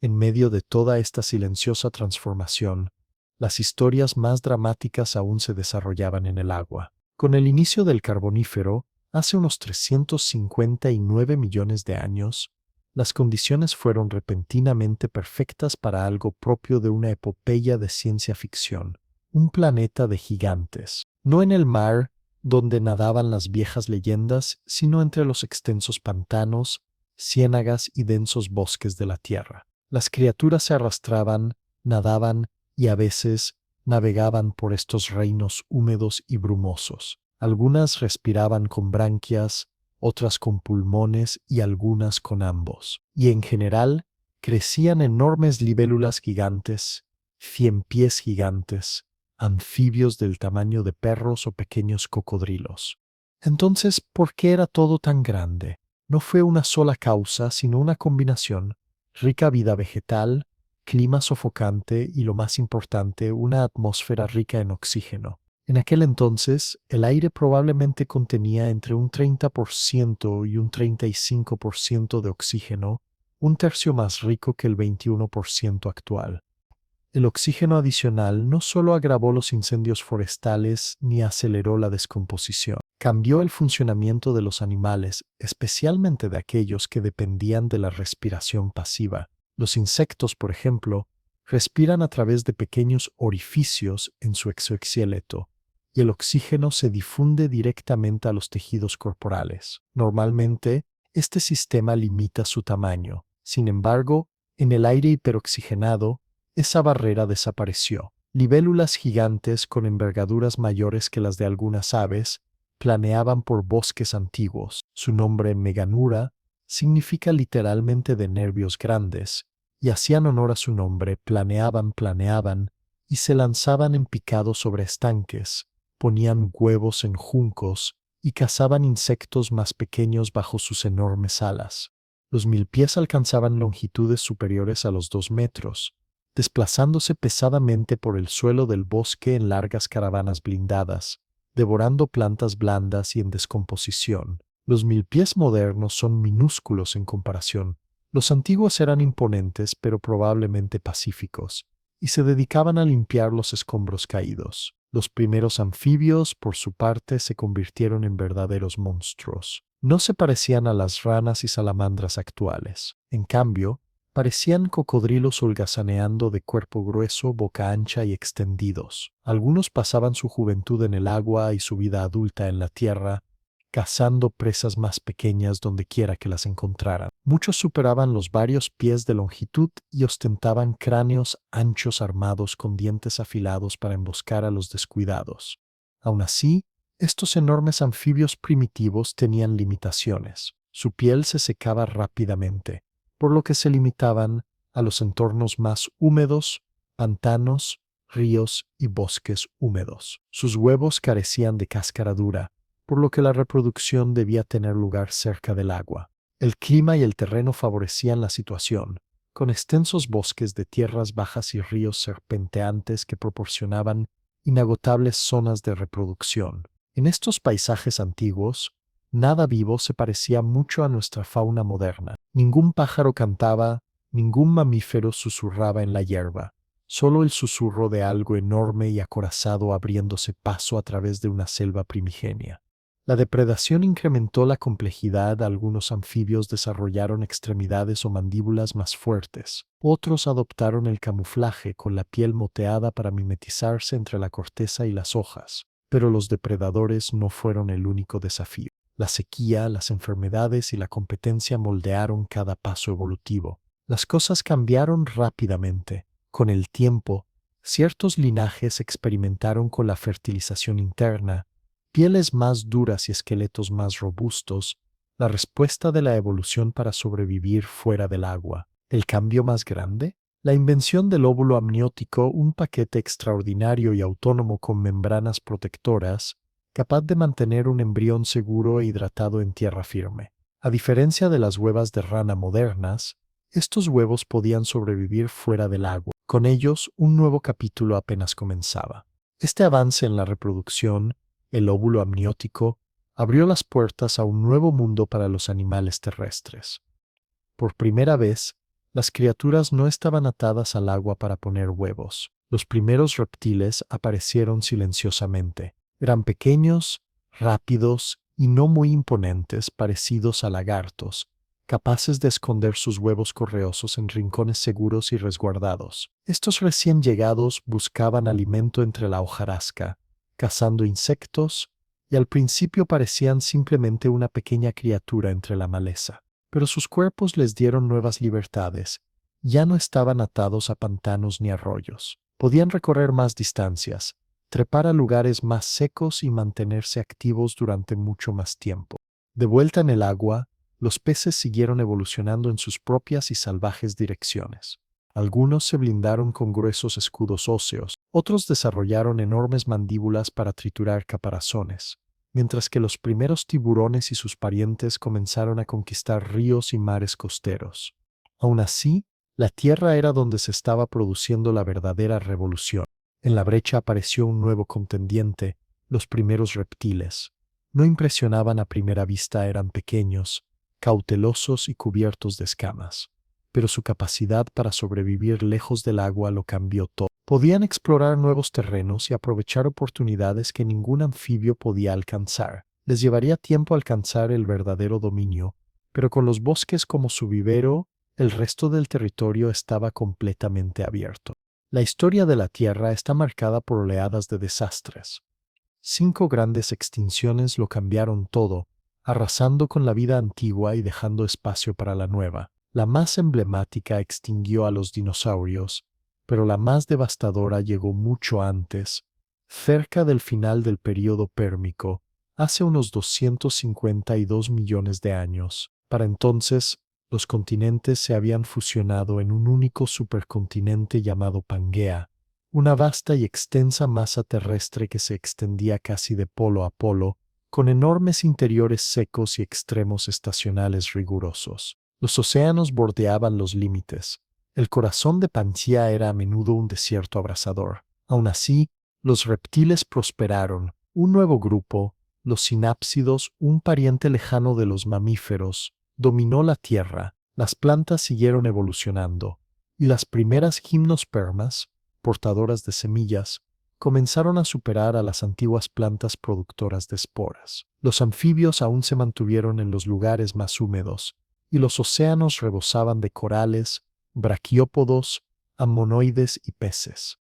S1: En medio de toda esta silenciosa transformación, las historias más dramáticas aún se desarrollaban en el agua. Con el inicio del Carbonífero, hace unos 359 millones de años, las condiciones fueron repentinamente perfectas para algo propio de una epopeya de ciencia ficción, un planeta de gigantes. No en el mar, donde nadaban las viejas leyendas, sino entre los extensos pantanos, ciénagas y densos bosques de la tierra. Las criaturas se arrastraban, nadaban y a veces navegaban por estos reinos húmedos y brumosos. Algunas respiraban con branquias, otras con pulmones y algunas con ambos. Y en general, crecían enormes libélulas gigantes, ciempiés gigantes, anfibios del tamaño de perros o pequeños cocodrilos. Entonces, ¿por qué era todo tan grande? No fue una sola causa, sino una combinación: rica vida vegetal, clima sofocante y, lo más importante, una atmósfera rica en oxígeno. En aquel entonces, el aire probablemente contenía entre un 30% y un 35% de oxígeno, un tercio más rico que el 21% actual. El oxígeno adicional no solo agravó los incendios forestales ni aceleró la descomposición, cambió el funcionamiento de los animales, especialmente de aquellos que dependían de la respiración pasiva. Los insectos, por ejemplo, respiran a través de pequeños orificios en su exoesqueleto, y el oxígeno se difunde directamente a los tejidos corporales. Normalmente, este sistema limita su tamaño. Sin embargo, en el aire hiperoxigenado, esa barrera desapareció. Libélulas gigantes con envergaduras mayores que las de algunas aves planeaban por bosques antiguos. Su nombre, Meganura, significa literalmente de nervios grandes, y hacían honor a su nombre, planeaban, y se lanzaban en picado sobre estanques, ponían huevos en juncos y cazaban insectos más pequeños bajo sus enormes alas. Los milpiés alcanzaban longitudes superiores a los 2 metros, desplazándose pesadamente por el suelo del bosque en largas caravanas blindadas, devorando plantas blandas y en descomposición. Los milpies modernos son minúsculos en comparación. Los antiguos eran imponentes pero probablemente pacíficos, y se dedicaban a limpiar los escombros caídos. Los primeros anfibios, por su parte, se convirtieron en verdaderos monstruos. No se parecían a las ranas y salamandras actuales. En cambio, parecían cocodrilos holgazaneando de cuerpo grueso, boca ancha y extendidos. Algunos pasaban su juventud en el agua y su vida adulta en la tierra, cazando presas más pequeñas donde quiera que las encontraran. Muchos superaban los varios pies de longitud y ostentaban cráneos anchos armados con dientes afilados para emboscar a los descuidados. Aún así, estos enormes anfibios primitivos tenían limitaciones. Su piel se secaba rápidamente, por lo que se limitaban a los entornos más húmedos, pantanos, ríos y bosques húmedos. Sus huevos carecían de cáscara dura, por lo que la reproducción debía tener lugar cerca del agua. El clima y el terreno favorecían la situación, con extensos bosques de tierras bajas y ríos serpenteantes que proporcionaban inagotables zonas de reproducción. En estos paisajes antiguos, nada vivo se parecía mucho a nuestra fauna moderna. Ningún pájaro cantaba, ningún mamífero susurraba en la hierba, solo el susurro de algo enorme y acorazado abriéndose paso a través de una selva primigenia. La depredación incrementó la complejidad. Algunos anfibios desarrollaron extremidades o mandíbulas más fuertes. Otros adoptaron el camuflaje con la piel moteada para mimetizarse entre la corteza y las hojas. Pero los depredadores no fueron el único desafío. La sequía, las enfermedades y la competencia moldearon cada paso evolutivo. Las cosas cambiaron rápidamente. Con el tiempo, ciertos linajes experimentaron con la fertilización interna, pieles más duras y esqueletos más robustos, la respuesta de la evolución para sobrevivir fuera del agua. ¿El cambio más grande? La invención del óvulo amniótico, un paquete extraordinario y autónomo con membranas protectoras, capaz de mantener un embrión seguro e hidratado en tierra firme. A diferencia de las huevas de rana modernas, estos huevos podían sobrevivir fuera del agua. Con ellos, un nuevo capítulo apenas comenzaba. Este avance en la reproducción, el óvulo amniótico, abrió las puertas a un nuevo mundo para los animales terrestres. Por primera vez, las criaturas no estaban atadas al agua para poner huevos. Los primeros reptiles aparecieron silenciosamente. Eran pequeños, rápidos y no muy imponentes, parecidos a lagartos, capaces de esconder sus huevos correosos en rincones seguros y resguardados. Estos recién llegados buscaban alimento entre la hojarasca, cazando insectos, y al principio parecían simplemente una pequeña criatura entre la maleza. Pero sus cuerpos les dieron nuevas libertades. Ya no estaban atados a pantanos ni arroyos. Podían recorrer más distancias, trepar a lugares más secos y mantenerse activos durante mucho más tiempo. De vuelta en el agua, los peces siguieron evolucionando en sus propias y salvajes direcciones. Algunos se blindaron con gruesos escudos óseos, otros desarrollaron enormes mandíbulas para triturar caparazones, mientras que los primeros tiburones y sus parientes comenzaron a conquistar ríos y mares costeros. Aún así, la tierra era donde se estaba produciendo la verdadera revolución. En la brecha apareció un nuevo contendiente, los primeros reptiles. No impresionaban a primera vista, eran pequeños, cautelosos y cubiertos de escamas, pero su capacidad para sobrevivir lejos del agua lo cambió todo. Podían explorar nuevos terrenos y aprovechar oportunidades que ningún anfibio podía alcanzar. Les llevaría tiempo alcanzar el verdadero dominio, pero con los bosques como su vivero, el resto del territorio estaba completamente abierto. La historia de la Tierra está marcada por oleadas de desastres. 5 grandes extinciones lo cambiaron todo, arrasando con la vida antigua y dejando espacio para la nueva. La más emblemática extinguió a los dinosaurios, pero la más devastadora llegó mucho antes, cerca del final del período pérmico, hace unos 252 millones de años. Para entonces, los continentes se habían fusionado en un único supercontinente llamado Pangea, una vasta y extensa masa terrestre que se extendía casi de polo a polo, con enormes interiores secos y extremos estacionales rigurosos. Los océanos bordeaban los límites. El corazón de Pangea era a menudo un desierto abrasador. Aún así, los reptiles prosperaron. Un nuevo grupo, los sinápsidos, un pariente lejano de los mamíferos, dominó la Tierra. Las plantas siguieron evolucionando, y las primeras gimnospermas, portadoras de semillas, comenzaron a superar a las antiguas plantas productoras de esporas. Los anfibios aún se mantuvieron en los lugares más húmedos, y los océanos rebosaban de corales, braquiópodos, ammonoides y peces.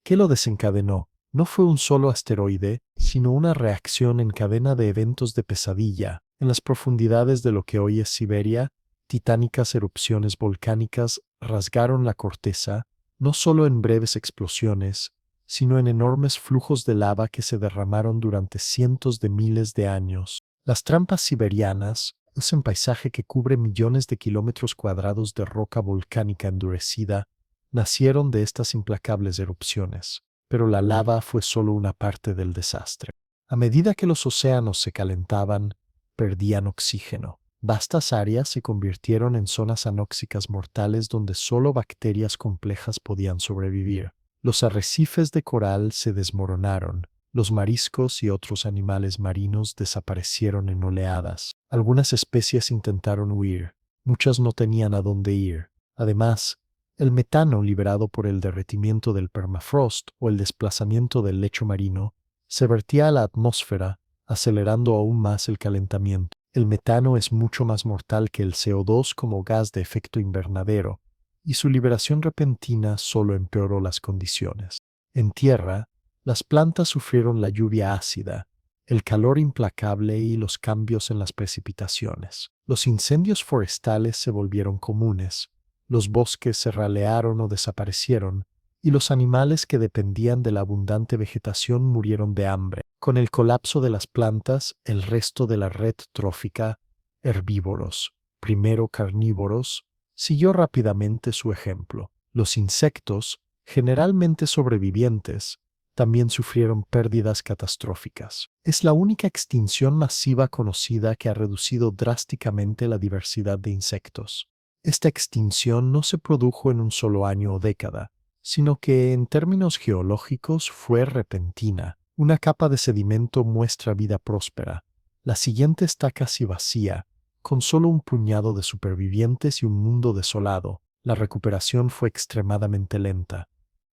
S1: ¿Qué lo desencadenó? No fue un solo asteroide, sino una reacción en cadena de eventos de pesadilla. En las profundidades de lo que hoy es Siberia, titánicas erupciones volcánicas rasgaron la corteza, no solo en breves explosiones, sino en enormes flujos de lava que se derramaron durante cientos de miles de años. Las trampas siberianas es un paisaje que cubre millones de kilómetros cuadrados de roca volcánica endurecida, nacieron de estas implacables erupciones. Pero la lava fue solo una parte del desastre. A medida que los océanos se calentaban, perdían oxígeno. Vastas áreas se convirtieron en zonas anóxicas mortales donde solo bacterias complejas podían sobrevivir. Los arrecifes de coral se desmoronaron. Los mariscos y otros animales marinos desaparecieron en oleadas. Algunas especies intentaron huir. Muchas no tenían a dónde ir. Además, el metano liberado por el derretimiento del permafrost o el desplazamiento del lecho marino se vertía a la atmósfera, acelerando aún más el calentamiento. El metano es mucho más mortal que el CO2 como gas de efecto invernadero, y su liberación repentina solo empeoró las condiciones. En tierra, las plantas sufrieron la lluvia ácida, el calor implacable y los cambios en las precipitaciones. Los incendios forestales se volvieron comunes, los bosques se ralearon o desaparecieron, y los animales que dependían de la abundante vegetación murieron de hambre. Con el colapso de las plantas, el resto de la red trófica, herbívoros, primero carnívoros, siguió rápidamente su ejemplo. Los insectos, generalmente sobrevivientes, también sufrieron pérdidas catastróficas. Es la única extinción masiva conocida que ha reducido drásticamente la diversidad de insectos. Esta extinción no se produjo en un solo año o década, sino que en términos geológicos fue repentina. Una capa de sedimento muestra vida próspera. La siguiente está casi vacía, con solo un puñado de supervivientes y un mundo desolado. La recuperación fue extremadamente lenta.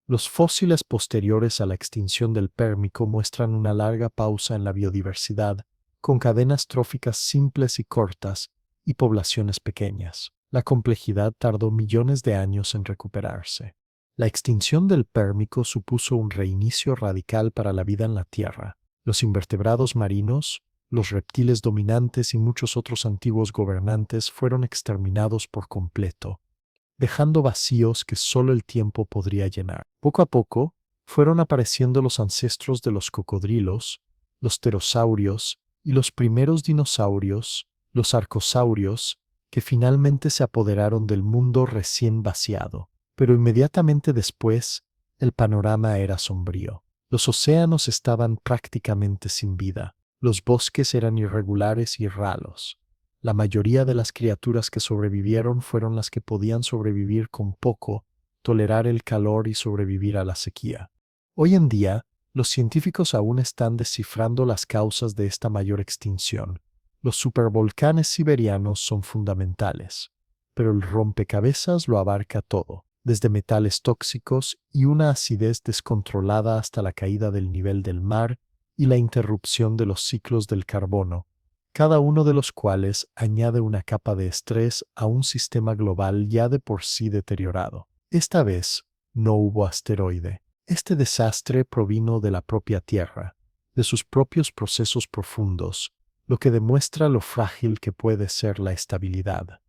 S1: Los fósiles posteriores a la extinción del Pérmico muestran una larga pausa en la biodiversidad, con cadenas tróficas simples y cortas y poblaciones pequeñas. La complejidad tardó millones de años en recuperarse. La extinción del Pérmico supuso un reinicio radical para la vida en la Tierra. Los invertebrados marinos, los reptiles dominantes y muchos otros antiguos gobernantes fueron exterminados por completo, dejando vacíos que solo el tiempo podría llenar. Poco a poco, fueron apareciendo los ancestros de los cocodrilos, los pterosaurios y los primeros dinosaurios, los arcosaurios, que finalmente se apoderaron del mundo recién vaciado. Pero inmediatamente después, el panorama era sombrío. Los océanos estaban prácticamente sin vida. Los bosques eran irregulares y ralos. La mayoría de las criaturas que sobrevivieron fueron las que podían sobrevivir con poco, tolerar el calor y sobrevivir a la sequía. Hoy en día, los científicos aún están descifrando las causas de esta mayor extinción. Los supervolcanes siberianos son fundamentales, pero el rompecabezas lo abarca todo, desde metales tóxicos y una acidez descontrolada hasta la caída del nivel del mar y la interrupción de los ciclos del carbono, cada uno de los cuales añade una capa de estrés a un sistema global ya de por sí deteriorado. Esta vez, no hubo asteroide. Este desastre provino de la propia Tierra, de sus propios procesos profundos, lo que demuestra lo frágil que puede ser la estabilidad.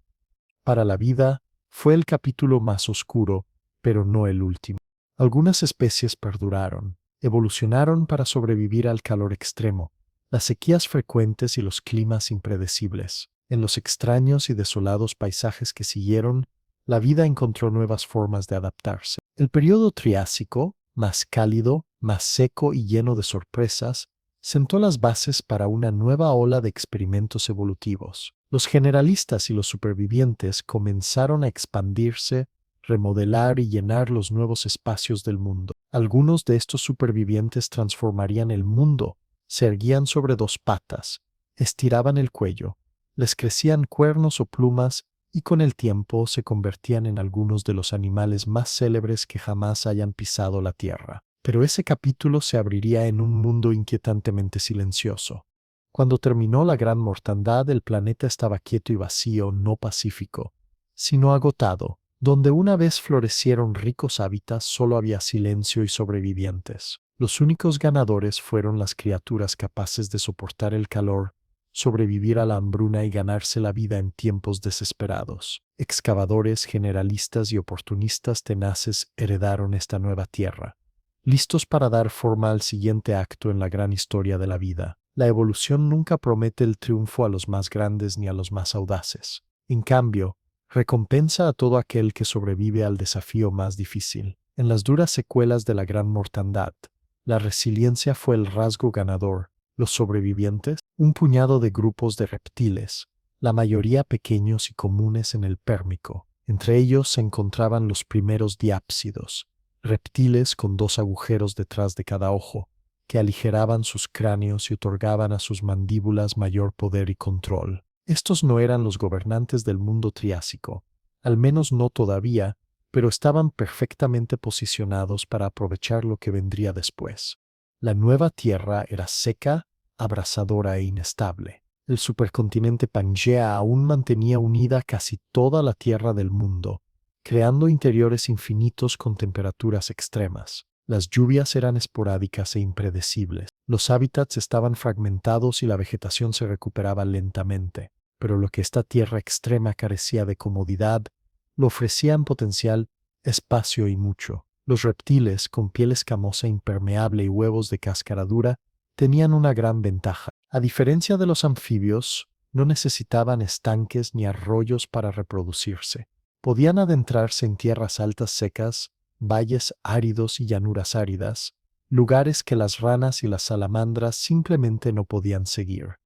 S1: Para la vida, fue el capítulo más oscuro, pero no el último. Algunas especies perduraron, evolucionaron para sobrevivir al calor extremo, las sequías frecuentes y los climas impredecibles. En los extraños y desolados paisajes que siguieron, la vida encontró nuevas formas de adaptarse. El período Triásico, más cálido, más seco y lleno de sorpresas, sentó las bases para una nueva ola de experimentos evolutivos. Los generalistas y los supervivientes comenzaron a expandirse, remodelar y llenar los nuevos espacios del mundo. Algunos de estos supervivientes transformarían el mundo, Se erguían sobre dos patas, estiraban el cuello, les crecían cuernos o plumas y con el tiempo se convertían en algunos de los animales más célebres que jamás hayan pisado la tierra. Pero ese capítulo se abriría en un mundo inquietantemente silencioso. Cuando terminó la gran mortandad, el planeta estaba quieto y vacío, no pacífico, sino agotado. Donde una vez florecieron ricos hábitats, solo había silencio y sobrevivientes. Los únicos ganadores fueron las criaturas capaces de soportar el calor, sobrevivir a la hambruna y ganarse la vida en tiempos desesperados. Excavadores, generalistas y oportunistas tenaces heredaron esta nueva tierra, listos para dar forma al siguiente acto en la gran historia de la vida. La evolución nunca promete el triunfo a los más grandes ni a los más audaces. En cambio, recompensa a todo aquel que sobrevive al desafío más difícil. En las duras secuelas de la gran mortandad, la resiliencia fue el rasgo ganador. Los sobrevivientes, un puñado de grupos de reptiles, la mayoría pequeños y comunes en el Pérmico. Entre ellos se encontraban los primeros diápsidos, reptiles con dos agujeros detrás de cada ojo, que aligeraban sus cráneos y otorgaban a sus mandíbulas mayor poder y control. Estos no eran los gobernantes del mundo triásico, al menos no todavía, pero estaban perfectamente posicionados para aprovechar lo que vendría después. La nueva Tierra era seca, abrasadora e inestable. El supercontinente Pangea aún mantenía unida casi toda la tierra del mundo, creando interiores infinitos con temperaturas extremas. Las lluvias eran esporádicas e impredecibles. Los hábitats estaban fragmentados y la vegetación se recuperaba lentamente. Pero lo que esta tierra extrema carecía de comodidad, lo ofrecía en potencial, espacio y mucho. Los reptiles, con piel escamosa impermeable y huevos de cáscara dura, tenían una gran ventaja. A diferencia de los anfibios, no necesitaban estanques ni arroyos para reproducirse. Podían adentrarse en tierras altas secas, valles áridos y llanuras áridas, lugares que las ranas y las salamandras simplemente no podían seguir.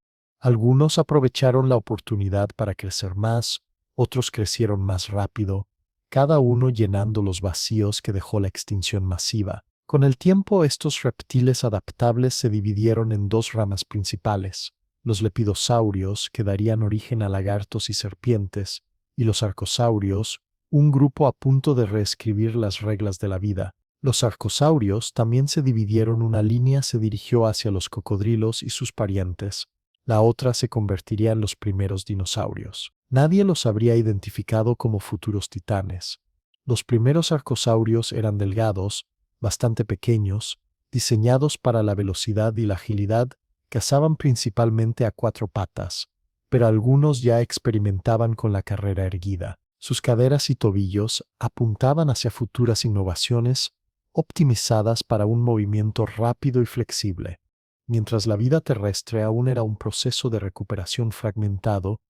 S1: Algunos aprovecharon la oportunidad para crecer más, otros crecieron más rápido, cada uno llenando los vacíos que dejó la extinción masiva. Con el tiempo, estos reptiles adaptables se dividieron en dos ramas principales: los lepidosaurios, que darían origen a lagartos y serpientes, y los arcosaurios, un grupo a punto de reescribir las reglas de la vida. Los arcosaurios también se dividieron, una línea se dirigió hacia los cocodrilos y sus parientes, la otra se convertiría en los primeros dinosaurios. Nadie los habría identificado como futuros titanes. Los primeros arcosaurios eran delgados, bastante pequeños, diseñados para la velocidad y la agilidad, cazaban principalmente a cuatro patas, pero algunos ya experimentaban con la carrera erguida. Sus caderas y tobillos apuntaban hacia futuras innovaciones optimizadas para un movimiento rápido y flexible. Mientras la vida terrestre aún era un proceso de recuperación fragmentado,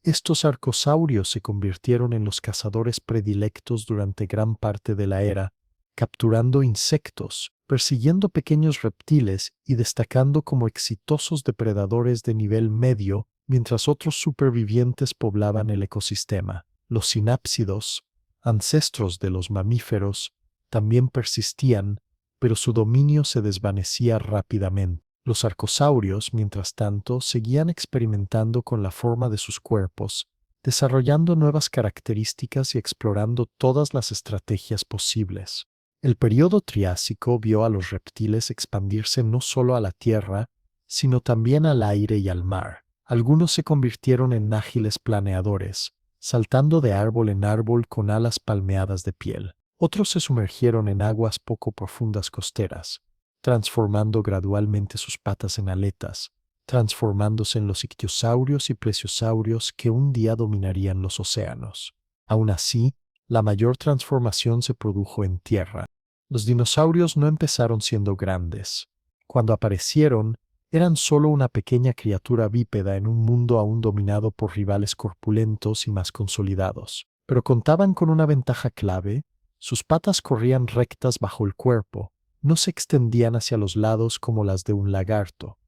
S1: estos arcosaurios se convirtieron en los cazadores predilectos durante gran parte de la era, capturando insectos, persiguiendo pequeños reptiles y destacando como exitosos depredadores de nivel medio, mientras otros supervivientes poblaban el ecosistema. Los sinápsidos, ancestros de los mamíferos, también persistían, pero su dominio se desvanecía rápidamente. Los arcosaurios, mientras tanto, seguían experimentando con la forma de sus cuerpos, desarrollando nuevas características y explorando todas las estrategias posibles. El período Triásico vio a los reptiles expandirse no solo a la tierra, sino también al aire y al mar. Algunos se convirtieron en ágiles planeadores, saltando de árbol en árbol con alas palmeadas de piel. Otros se sumergieron en aguas poco profundas costeras, transformando gradualmente sus patas en aletas, transformándose en los ictiosaurios y plesiosaurios que un día dominarían los océanos. Aún así, la mayor transformación se produjo en tierra. Los dinosaurios no empezaron siendo grandes. Cuando aparecieron, eran solo una pequeña criatura bípeda en un mundo aún dominado por rivales corpulentos y más consolidados. Pero contaban con una ventaja clave: sus patas corrían rectas bajo el cuerpo, no se extendían hacia los lados como las de un lagarto.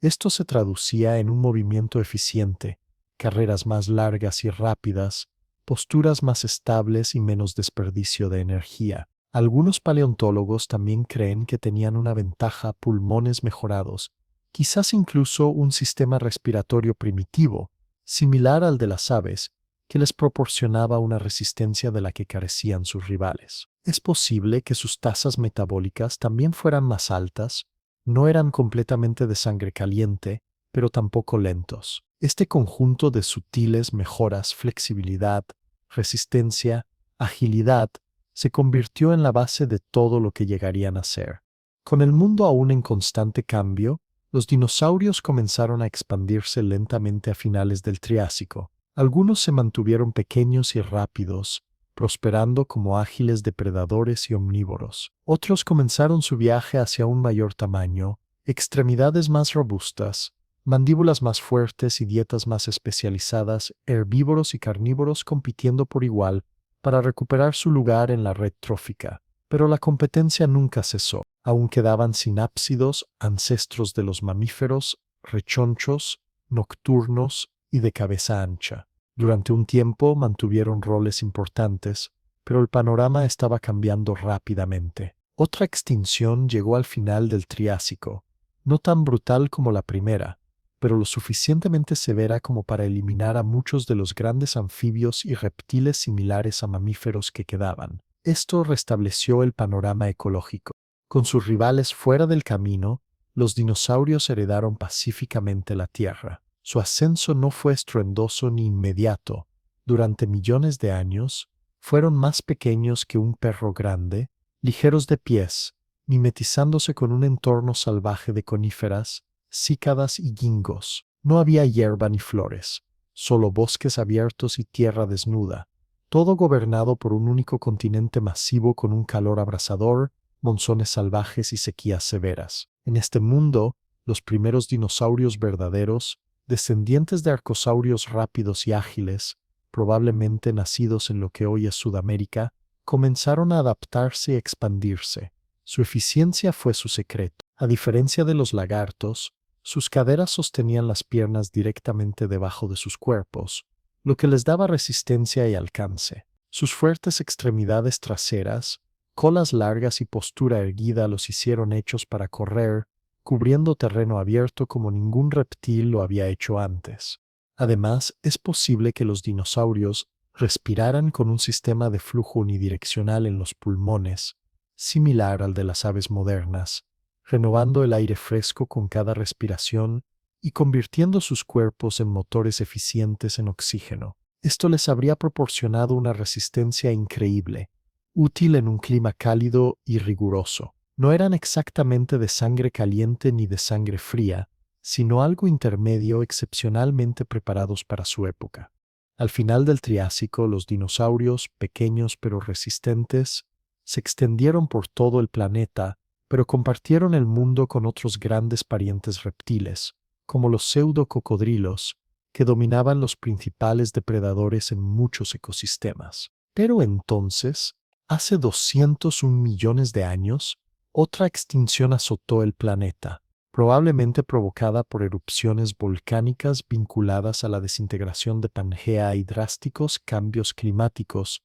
S1: Esto se traducía en un movimiento eficiente, carreras más largas y rápidas, posturas más estables y menos desperdicio de energía. Algunos paleontólogos también creen que tenían una ventaja: pulmones mejorados, quizás incluso un sistema respiratorio primitivo, similar al de las aves, que les proporcionaba una resistencia de la que carecían sus rivales. Es posible que sus tasas metabólicas también fueran más altas, no eran completamente de sangre caliente, pero tampoco lentos. Este conjunto de sutiles mejoras, flexibilidad, resistencia, agilidad, se convirtió en la base de todo lo que llegarían a ser. Con el mundo aún en constante cambio, los dinosaurios comenzaron a expandirse lentamente a finales del Triásico. Algunos se mantuvieron pequeños y rápidos, prosperando como ágiles depredadores y omnívoros. Otros comenzaron su viaje hacia un mayor tamaño, extremidades más robustas, mandíbulas más fuertes y dietas más especializadas, herbívoros y carnívoros compitiendo por igual para recuperar su lugar en la red trófica. Pero la competencia nunca cesó. Aún quedaban sinápsidos, ancestros de los mamíferos, rechonchos, nocturnos y de cabeza ancha. Durante un tiempo mantuvieron roles importantes, pero el panorama estaba cambiando rápidamente. Otra extinción llegó al final del Triásico, no tan brutal como la primera, pero lo suficientemente severa como para eliminar a muchos de los grandes anfibios y reptiles similares a mamíferos que quedaban. Esto restableció el panorama ecológico. Con sus rivales fuera del camino, los dinosaurios heredaron pacíficamente la Tierra. Su ascenso no fue estruendoso ni inmediato. Durante millones de años, fueron más pequeños que un perro grande, ligeros de pies, mimetizándose con un entorno salvaje de coníferas, cícadas y gingos. No había hierba ni flores, solo bosques abiertos y tierra desnuda, todo gobernado por un único continente masivo con un calor abrasador, monzones salvajes y sequías severas. En este mundo, los primeros dinosaurios verdaderos, descendientes de arcosaurios rápidos y ágiles, probablemente nacidos en lo que hoy es Sudamérica, comenzaron a adaptarse y expandirse. Su eficiencia fue su secreto. A diferencia de los lagartos, sus caderas sostenían las piernas directamente debajo de sus cuerpos, lo que les daba resistencia y alcance. Sus fuertes extremidades traseras, colas largas y postura erguida los hicieron hechos para correr, cubriendo terreno abierto como ningún reptil lo había hecho antes. Además, es posible que los dinosaurios respiraran con un sistema de flujo unidireccional en los pulmones, similar al de las aves modernas, renovando el aire fresco con cada respiración y convirtiendo sus cuerpos en motores eficientes en oxígeno. Esto les habría proporcionado una resistencia increíble, útil en un clima cálido y riguroso. No eran exactamente de sangre caliente ni de sangre fría, sino algo intermedio excepcionalmente preparados para su época. Al final del Triásico, los dinosaurios, pequeños pero resistentes, se extendieron por todo el planeta, pero compartieron el mundo con otros grandes parientes reptiles, como los pseudococodrilos, que dominaban los principales depredadores en muchos ecosistemas. Pero entonces, hace 201 millones de años, otra extinción azotó el planeta, probablemente provocada por erupciones volcánicas vinculadas a la desintegración de Pangea y drásticos cambios climáticos,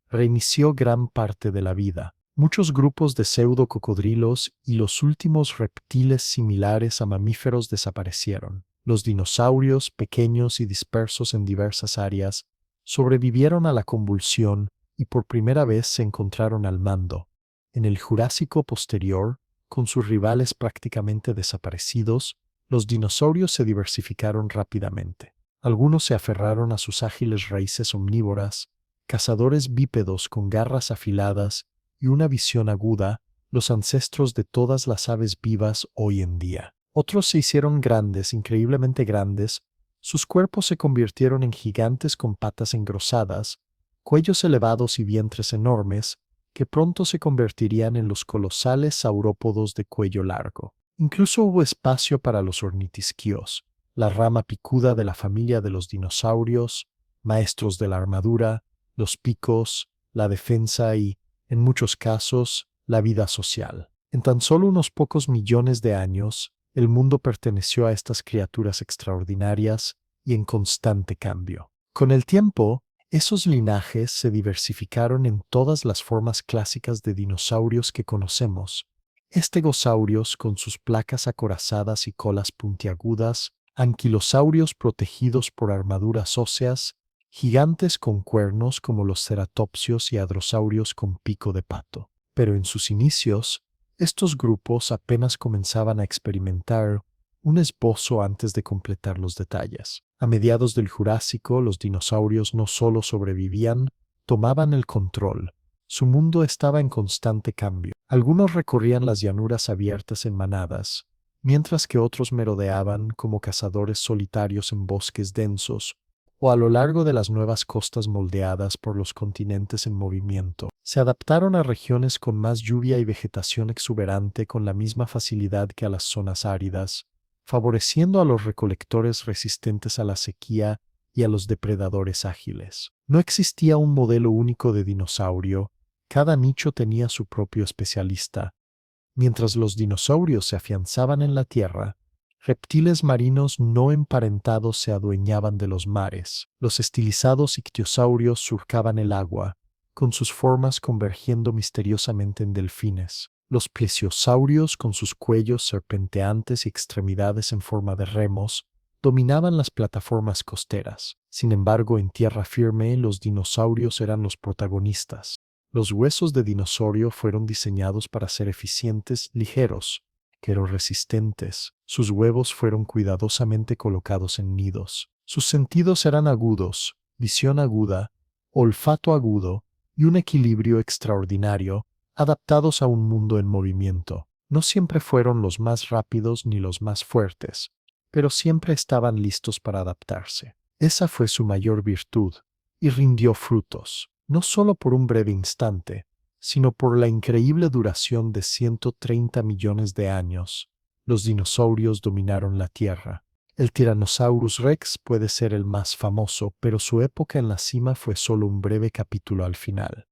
S1: reinició gran parte de la vida. Muchos grupos de pseudococodrilos y los últimos reptiles similares a mamíferos desaparecieron. Los dinosaurios, pequeños y dispersos en diversas áreas, sobrevivieron a la convulsión y por primera vez se encontraron al mando. En el Jurásico posterior, con sus rivales prácticamente desaparecidos, los dinosaurios se diversificaron rápidamente. Algunos se aferraron a sus ágiles raíces omnívoras, cazadores bípedos con garras afiladas y una visión aguda, los ancestros de todas las aves vivas hoy en día. Otros se hicieron grandes, increíblemente grandes, sus cuerpos se convirtieron en gigantes con patas engrosadas, cuellos elevados y vientres enormes, que pronto se convertirían en los colosales saurópodos de cuello largo. Incluso hubo espacio para los ornitisquios, la rama picuda de la familia de los dinosaurios, maestros de la armadura, los picos, la defensa y, en muchos casos, la vida social. En tan solo unos pocos millones de años, el mundo perteneció a estas criaturas extraordinarias y en constante cambio. Con el tiempo, esos linajes se diversificaron en todas las formas clásicas de dinosaurios que conocemos, Estegosaurios con sus placas acorazadas y colas puntiagudas, anquilosaurios protegidos por armaduras óseas, gigantes con cuernos como los ceratopsios y hadrosaurios con pico de pato. Pero en sus inicios, estos grupos apenas comenzaban a experimentar un esbozo antes de completar los detalles. A mediados del Jurásico, los dinosaurios no solo sobrevivían, tomaban el control. Su mundo estaba en constante cambio. Algunos recorrían las llanuras abiertas en manadas, mientras que otros merodeaban como cazadores solitarios en bosques densos o a lo largo de las nuevas costas moldeadas por los continentes en movimiento. Se adaptaron a regiones con más lluvia y vegetación exuberante con la misma facilidad que a las zonas áridas, favoreciendo a los recolectores resistentes a la sequía y a los depredadores ágiles. No existía un modelo único de dinosaurio, cada nicho tenía su propio especialista. Mientras los dinosaurios se afianzaban en la tierra, reptiles marinos no emparentados se adueñaban de los mares. Los estilizados ictiosaurios surcaban el agua, con sus formas convergiendo misteriosamente en delfines. Los plesiosaurios, con sus cuellos serpenteantes y extremidades en forma de remos, dominaban las plataformas costeras. Sin embargo, en tierra firme, los dinosaurios eran los protagonistas. Los huesos de dinosaurio fueron diseñados para ser eficientes, ligeros, pero resistentes. Sus huevos fueron cuidadosamente colocados en nidos. Sus sentidos eran agudos, visión aguda, olfato agudo y un equilibrio extraordinario, adaptados a un mundo en movimiento. No siempre fueron los más rápidos ni los más fuertes, pero siempre estaban listos para adaptarse. Esa fue su mayor virtud, y rindió frutos, no solo por un breve instante, sino por la increíble duración de 130 millones de años. Los dinosaurios dominaron la Tierra. El Tyrannosaurus Rex puede ser el más famoso, pero su época en la cima fue solo un breve capítulo al final.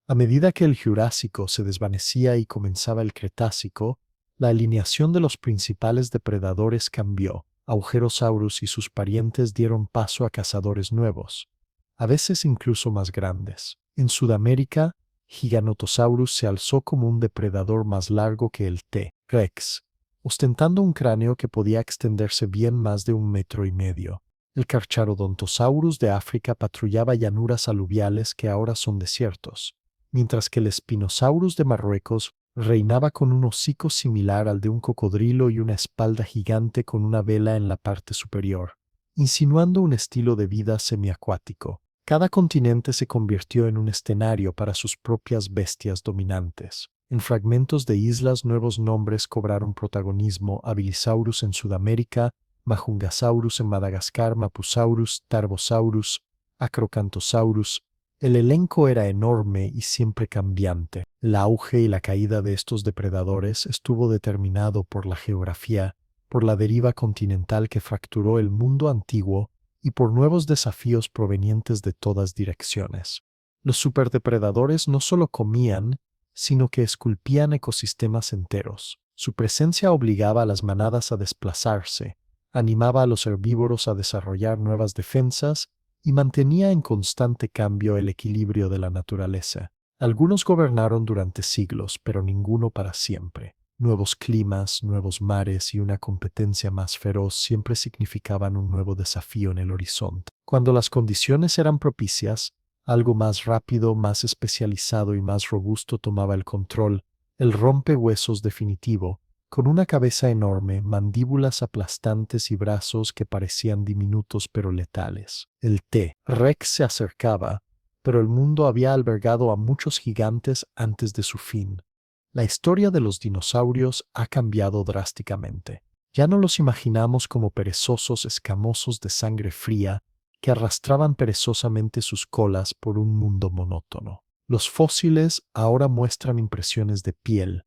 S1: A medida que el Jurásico se desvanecía y comenzaba el Cretácico, la alineación de los principales depredadores cambió. Augerosaurus y sus parientes dieron paso a cazadores nuevos, a veces incluso más grandes. En Sudamérica, Giganotosaurus se alzó como un depredador más largo que el T. rex, ostentando un cráneo que podía extenderse bien más de 1,5 metros. El Carcharodontosaurus de África patrullaba llanuras aluviales que ahora son desiertos, mientras que el Spinosaurus de Marruecos reinaba con un hocico similar al de un cocodrilo y una espalda gigante con una vela en la parte superior, insinuando un estilo de vida semiacuático. Cada continente se convirtió en un escenario para sus propias bestias dominantes. En fragmentos de islas nuevos nombres cobraron protagonismo: Abilisaurus en Sudamérica, Majungasaurus en Madagascar, Mapusaurus, Tarbosaurus, Acrocanthosaurus. El elenco era enorme y siempre cambiante. El auge y la caída de estos depredadores estuvo determinado por la geografía, por la deriva continental que fracturó el mundo antiguo y por nuevos desafíos provenientes de todas direcciones. Los superdepredadores no solo comían, sino que esculpían ecosistemas enteros. Su presencia obligaba a las manadas a desplazarse, animaba a los herbívoros a desarrollar nuevas defensas y mantenía en constante cambio el equilibrio de la naturaleza. Algunos gobernaron durante siglos, pero ninguno para siempre. Nuevos climas, nuevos mares y una competencia más feroz siempre significaban un nuevo desafío en el horizonte. Cuando las condiciones eran propicias, algo más rápido, más especializado y más robusto tomaba el control, el rompehuesos definitivo, con una cabeza enorme, mandíbulas aplastantes y brazos que parecían diminutos pero letales. El T. rex se acercaba, pero el mundo había albergado a muchos gigantes antes de su fin. La historia de los dinosaurios ha cambiado drásticamente. Ya no los imaginamos como perezosos escamosos de sangre fría que arrastraban perezosamente sus colas por un mundo monótono. Los fósiles ahora muestran impresiones de piel,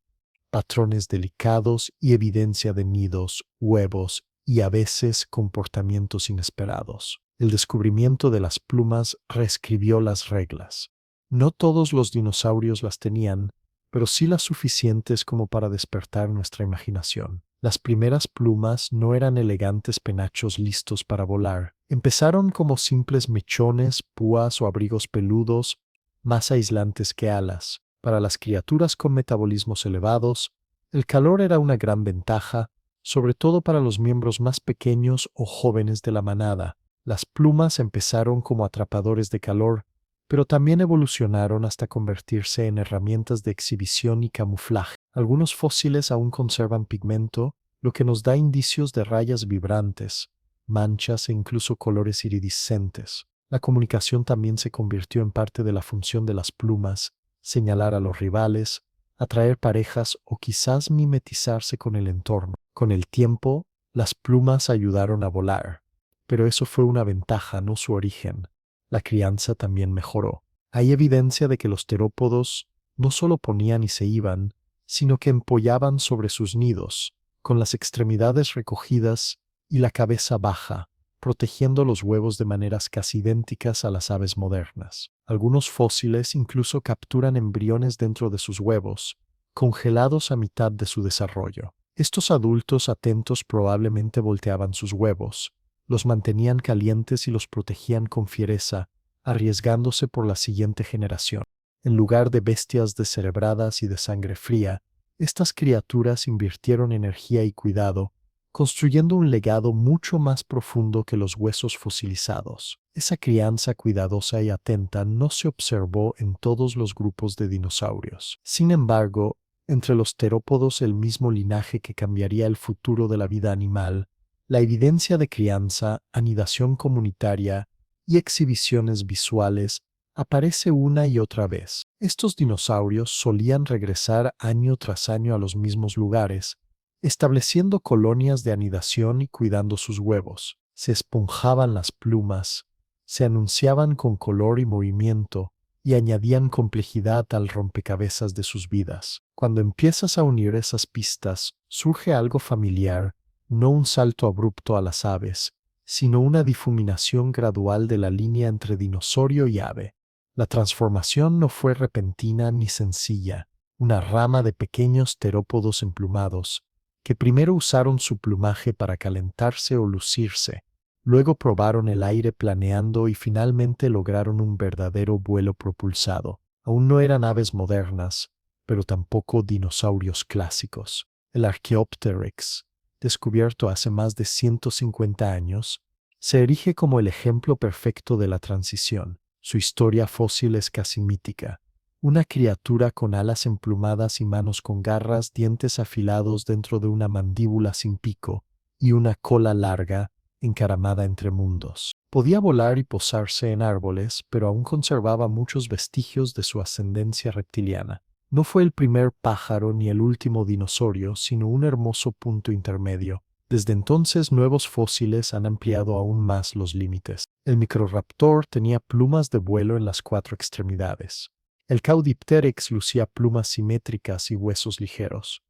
S1: patrones delicados y evidencia de nidos, huevos y a veces comportamientos inesperados. El descubrimiento de las plumas reescribió las reglas. No todos los dinosaurios las tenían, pero sí las suficientes como para despertar nuestra imaginación. Las primeras plumas no eran elegantes penachos listos para volar. Empezaron como simples mechones, púas o abrigos peludos, más aislantes que alas. Para las criaturas con metabolismos elevados, El calor era una gran ventaja, sobre todo para los miembros más pequeños o jóvenes de la manada. Las plumas empezaron como atrapadores de calor, pero también evolucionaron hasta convertirse en herramientas de exhibición y camuflaje. Algunos fósiles aún conservan pigmento, lo que nos da indicios de rayas vibrantes, manchas e incluso colores iridiscentes. La comunicación también se convirtió en parte de la función de las plumas, señalar a los rivales, atraer parejas o quizás mimetizarse con el entorno. Con el tiempo, las plumas ayudaron a volar, pero eso fue una ventaja, no su origen. La crianza también mejoró. Hay evidencia de que los terópodos no solo ponían y se iban, sino que empollaban sobre sus nidos, con las extremidades recogidas y la cabeza baja, protegiendo los huevos de maneras casi idénticas a las aves modernas. Algunos fósiles incluso capturan embriones dentro de sus huevos, congelados a mitad de su desarrollo. Estos adultos atentos probablemente volteaban sus huevos, los mantenían calientes y los protegían con fiereza, arriesgándose por la siguiente generación. En lugar de bestias descerebradas y de sangre fría, estas criaturas invirtieron energía y cuidado, construyendo un legado mucho más profundo que los huesos fosilizados. Esa crianza cuidadosa y atenta no se observó en todos los grupos de dinosaurios. Sin embargo, entre los terópodos, el mismo linaje que cambiaría el futuro de la vida animal, la evidencia de crianza, anidación comunitaria y exhibiciones visuales aparece una y otra vez. Estos dinosaurios solían regresar año tras año a los mismos lugares, estableciendo colonias de anidación y cuidando sus huevos. Se esponjaban las plumas, se anunciaban con color y movimiento, y añadían complejidad al rompecabezas de sus vidas. Cuando empiezas a unir esas pistas, surge algo familiar, no un salto abrupto a las aves, sino una difuminación gradual de la línea entre dinosaurio y ave. La transformación no fue repentina ni sencilla. Una rama de pequeños terópodos emplumados, que primero usaron su plumaje para calentarse o lucirse, luego probaron el aire planeando y finalmente lograron un verdadero vuelo propulsado. Aún no eran aves modernas, pero tampoco dinosaurios clásicos. El Archaeopteryx, descubierto hace más de 150 años, se erige como el ejemplo perfecto de la transición. Su historia fósil es casi mítica. Una criatura con alas emplumadas y manos con garras, dientes afilados dentro de una mandíbula sin pico y una cola larga, encaramada entre mundos. Podía volar y posarse en árboles, pero aún conservaba muchos vestigios de su ascendencia reptiliana. No fue el primer pájaro ni el último dinosaurio, sino un hermoso punto intermedio. Desde entonces, nuevos fósiles han ampliado aún más los límites. El Microraptor tenía plumas de vuelo en las 4 extremidades. El Caudipteryx lucía plumas simétricas y huesos ligeros.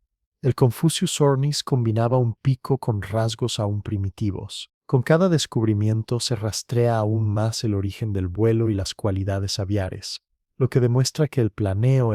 S1: El Confucius ornis combinaba un pico con rasgos aún primitivos. Con cada descubrimiento se rastrea aún más el origen del vuelo y las cualidades aviares, lo que demuestra que el planeo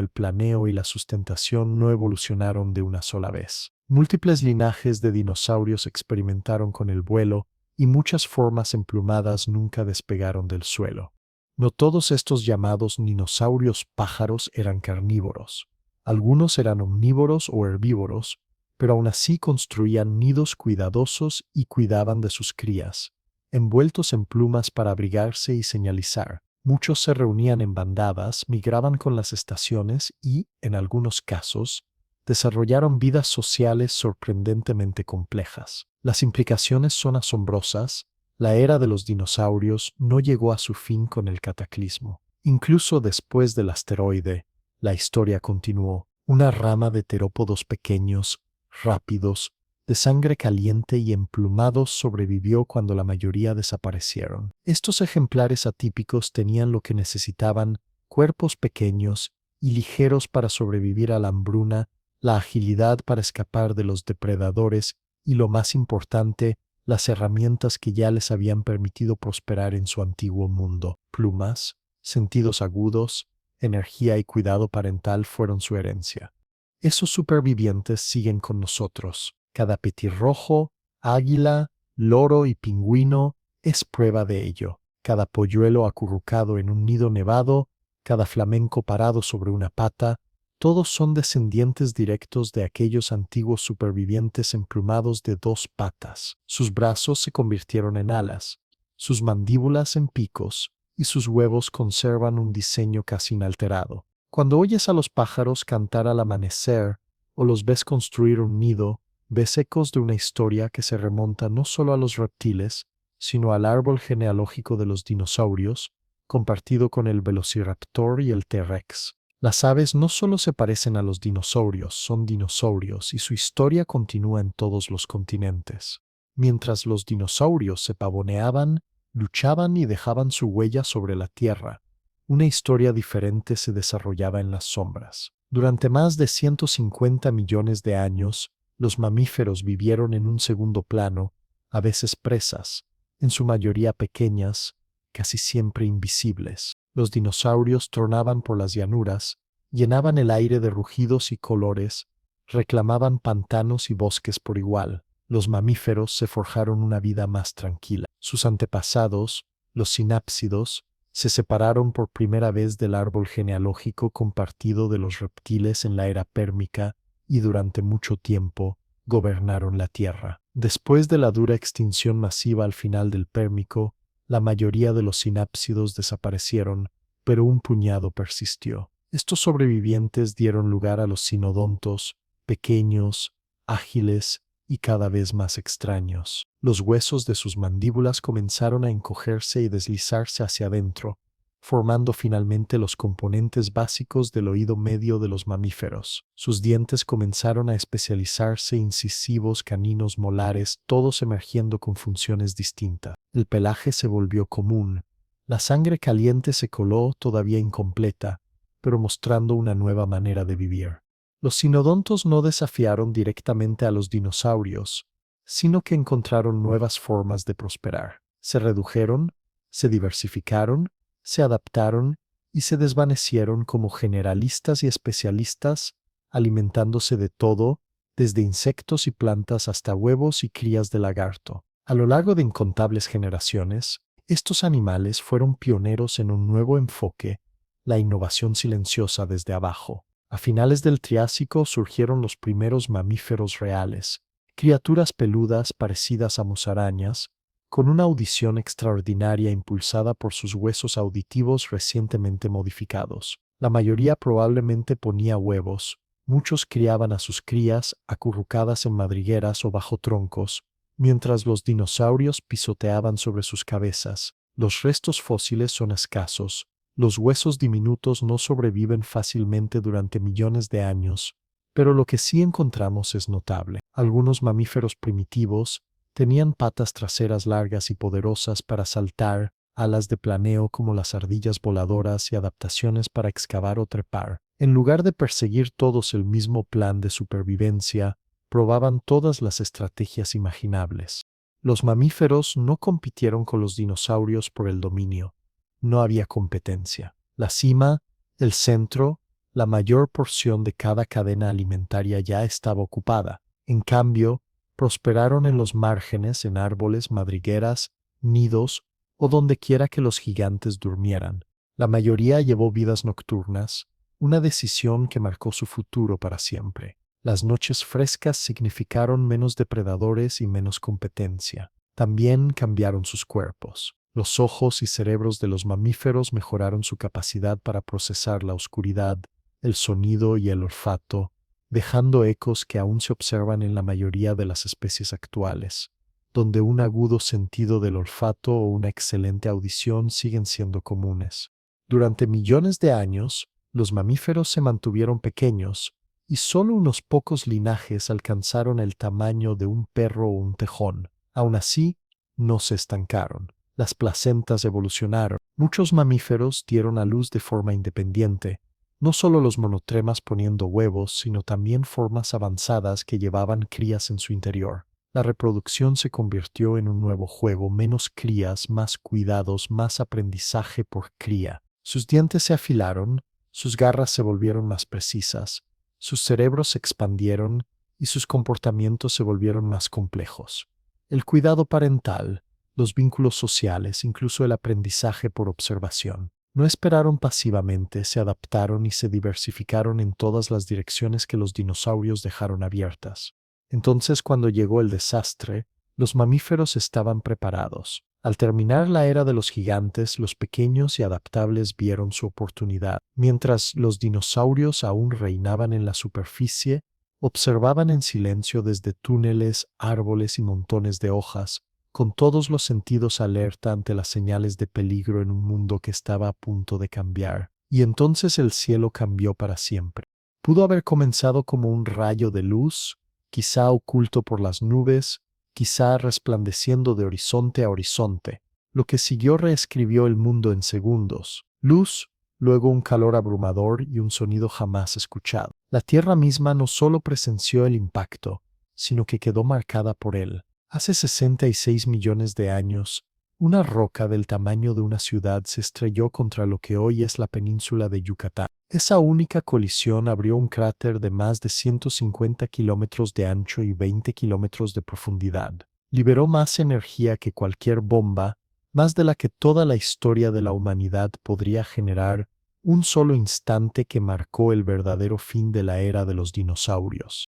S1: y la sustentación no evolucionaron de una sola vez. Múltiples linajes de dinosaurios experimentaron con el vuelo y muchas formas emplumadas nunca despegaron del suelo. No todos estos llamados dinosaurios pájaros eran carnívoros. Algunos eran omnívoros o herbívoros, pero aún así construían nidos cuidadosos y cuidaban de sus crías, envueltos en plumas para abrigarse y señalizar. Muchos se reunían en bandadas, migraban con las estaciones y, en algunos casos, desarrollaron vidas sociales sorprendentemente complejas. Las implicaciones son asombrosas. La era de los dinosaurios no llegó a su fin con el cataclismo. Incluso después del asteroide, la historia continuó. Una rama de terópodos pequeños, rápidos, de sangre caliente y emplumados sobrevivió cuando la mayoría desaparecieron. Estos ejemplares atípicos tenían lo que necesitaban: cuerpos pequeños y ligeros para sobrevivir a la hambruna, la agilidad para escapar de los depredadores y, lo más importante, las herramientas que ya les habían permitido prosperar en su antiguo mundo. Plumas, sentidos agudos, energía y cuidado parental fueron su herencia. Esos supervivientes siguen con nosotros. Cada petirrojo, águila, loro y pingüino es prueba de ello. Cada polluelo acurrucado en un nido nevado, cada flamenco parado sobre una pata, Todos son descendientes directos de aquellos antiguos supervivientes emplumados de 2 patas. Sus brazos se convirtieron en alas, sus mandíbulas en picos, y sus huevos conservan un diseño casi inalterado. Cuando oyes a los pájaros cantar al amanecer o los ves construir un nido, ves ecos de una historia que se remonta no solo a los reptiles, sino al árbol genealógico de los dinosaurios, compartido con el velociraptor y el T-Rex. Las aves no solo se parecen a los dinosaurios, son dinosaurios y su historia continúa en todos los continentes. Mientras los dinosaurios se pavoneaban, luchaban y dejaban su huella sobre la tierra, una historia diferente se desarrollaba en las sombras. Durante más de 150 millones de años, los mamíferos vivieron en un segundo plano, a veces presas, en su mayoría pequeñas, casi siempre invisibles. Los dinosaurios tronaban por las llanuras, llenaban el aire de rugidos y colores, reclamaban pantanos y bosques por igual. Los mamíferos se forjaron una vida más tranquila. Sus antepasados, los sinápsidos, se separaron por primera vez del árbol genealógico compartido de los reptiles en la era pérmica y durante mucho tiempo gobernaron la Tierra. Después de la dura extinción masiva al final del Pérmico, la mayoría de los sinápsidos desaparecieron, pero un puñado persistió. Estos sobrevivientes dieron lugar a los sinodontos, pequeños, ágiles y cada vez más extraños. Los huesos de sus mandíbulas comenzaron a encogerse y deslizarse hacia adentro, formando finalmente los componentes básicos del oído medio de los mamíferos. Sus dientes comenzaron a especializarse, incisivos, caninos, molares, todos emergiendo con funciones distintas. El pelaje se volvió común. La sangre caliente se coló, todavía incompleta, pero mostrando una nueva manera de vivir. Los sinodontos no desafiaron directamente a los dinosaurios, sino que encontraron nuevas formas de prosperar. Se redujeron, se diversificaron, se adaptaron y se desvanecieron como generalistas y especialistas, alimentándose de todo, desde insectos y plantas hasta huevos y crías de lagarto. A lo largo de incontables generaciones, estos animales fueron pioneros en un nuevo enfoque, la innovación silenciosa desde abajo. A finales del Triásico surgieron los primeros mamíferos reales, criaturas peludas parecidas a musarañas, con una audición extraordinaria impulsada por sus huesos auditivos recientemente modificados. La mayoría probablemente ponía huevos, muchos criaban a sus crías acurrucadas en madrigueras o bajo troncos, mientras los dinosaurios pisoteaban sobre sus cabezas. Los restos fósiles son escasos. Los huesos diminutos no sobreviven fácilmente durante millones de años, pero lo que sí encontramos es notable. Algunos mamíferos primitivos tenían patas traseras largas y poderosas para saltar, alas de planeo como las ardillas voladoras y adaptaciones para excavar o trepar. En lugar de perseguir todos el mismo plan de supervivencia, probaban todas las estrategias imaginables. Los mamíferos no compitieron con los dinosaurios por el dominio. No había competencia. La cima, el centro, la mayor porción de cada cadena alimentaria ya estaba ocupada. En cambio, prosperaron en los márgenes, en árboles, madrigueras, nidos o donde quiera que los gigantes durmieran. La mayoría llevó vidas nocturnas, una decisión que marcó su futuro para siempre. Las noches frescas significaron menos depredadores y menos competencia. También cambiaron sus cuerpos. Los ojos y cerebros de los mamíferos mejoraron su capacidad para procesar la oscuridad, el sonido y el olfato, dejando ecos que aún se observan en la mayoría de las especies actuales, donde un agudo sentido del olfato o una excelente audición siguen siendo comunes. Durante millones de años, los mamíferos se mantuvieron pequeños y solo unos pocos linajes alcanzaron el tamaño de un perro o un tejón. Aún así, no se estancaron. Las placentas evolucionaron. Muchos mamíferos dieron a luz de forma independiente, no solo los monotremas poniendo huevos, sino también formas avanzadas que llevaban crías en su interior. La reproducción se convirtió en un nuevo juego, menos crías, más cuidados, más aprendizaje por cría. Sus dientes se afilaron, sus garras se volvieron más precisas, sus cerebros se expandieron y sus comportamientos se volvieron más complejos. El cuidado parental, los vínculos sociales, incluso el aprendizaje por observación. No esperaron pasivamente, se adaptaron y se diversificaron en todas las direcciones que los dinosaurios dejaron abiertas. Entonces, cuando llegó el desastre, los mamíferos estaban preparados. Al terminar la era de los gigantes, los pequeños y adaptables vieron su oportunidad. Mientras los dinosaurios aún reinaban en la superficie, observaban en silencio desde túneles, árboles y montones de hojas, con todos los sentidos alerta ante las señales de peligro en un mundo que estaba a punto de cambiar. Y entonces el cielo cambió para siempre. Pudo haber comenzado como un rayo de luz, quizá oculto por las nubes, quizá resplandeciendo de horizonte a horizonte. Lo que siguió reescribió el mundo en segundos. Luz, luego un calor abrumador y un sonido jamás escuchado. La Tierra misma no solo presenció el impacto, sino que quedó marcada por él. Hace 66 millones de años, una roca del tamaño de una ciudad se estrelló contra lo que hoy es la península de Yucatán. Esa única colisión abrió un cráter de más de 150 kilómetros de ancho y 20 kilómetros de profundidad. Liberó más energía que cualquier bomba, más de la que toda la historia de la humanidad podría generar, un solo instante que marcó el verdadero fin de la era de los dinosaurios.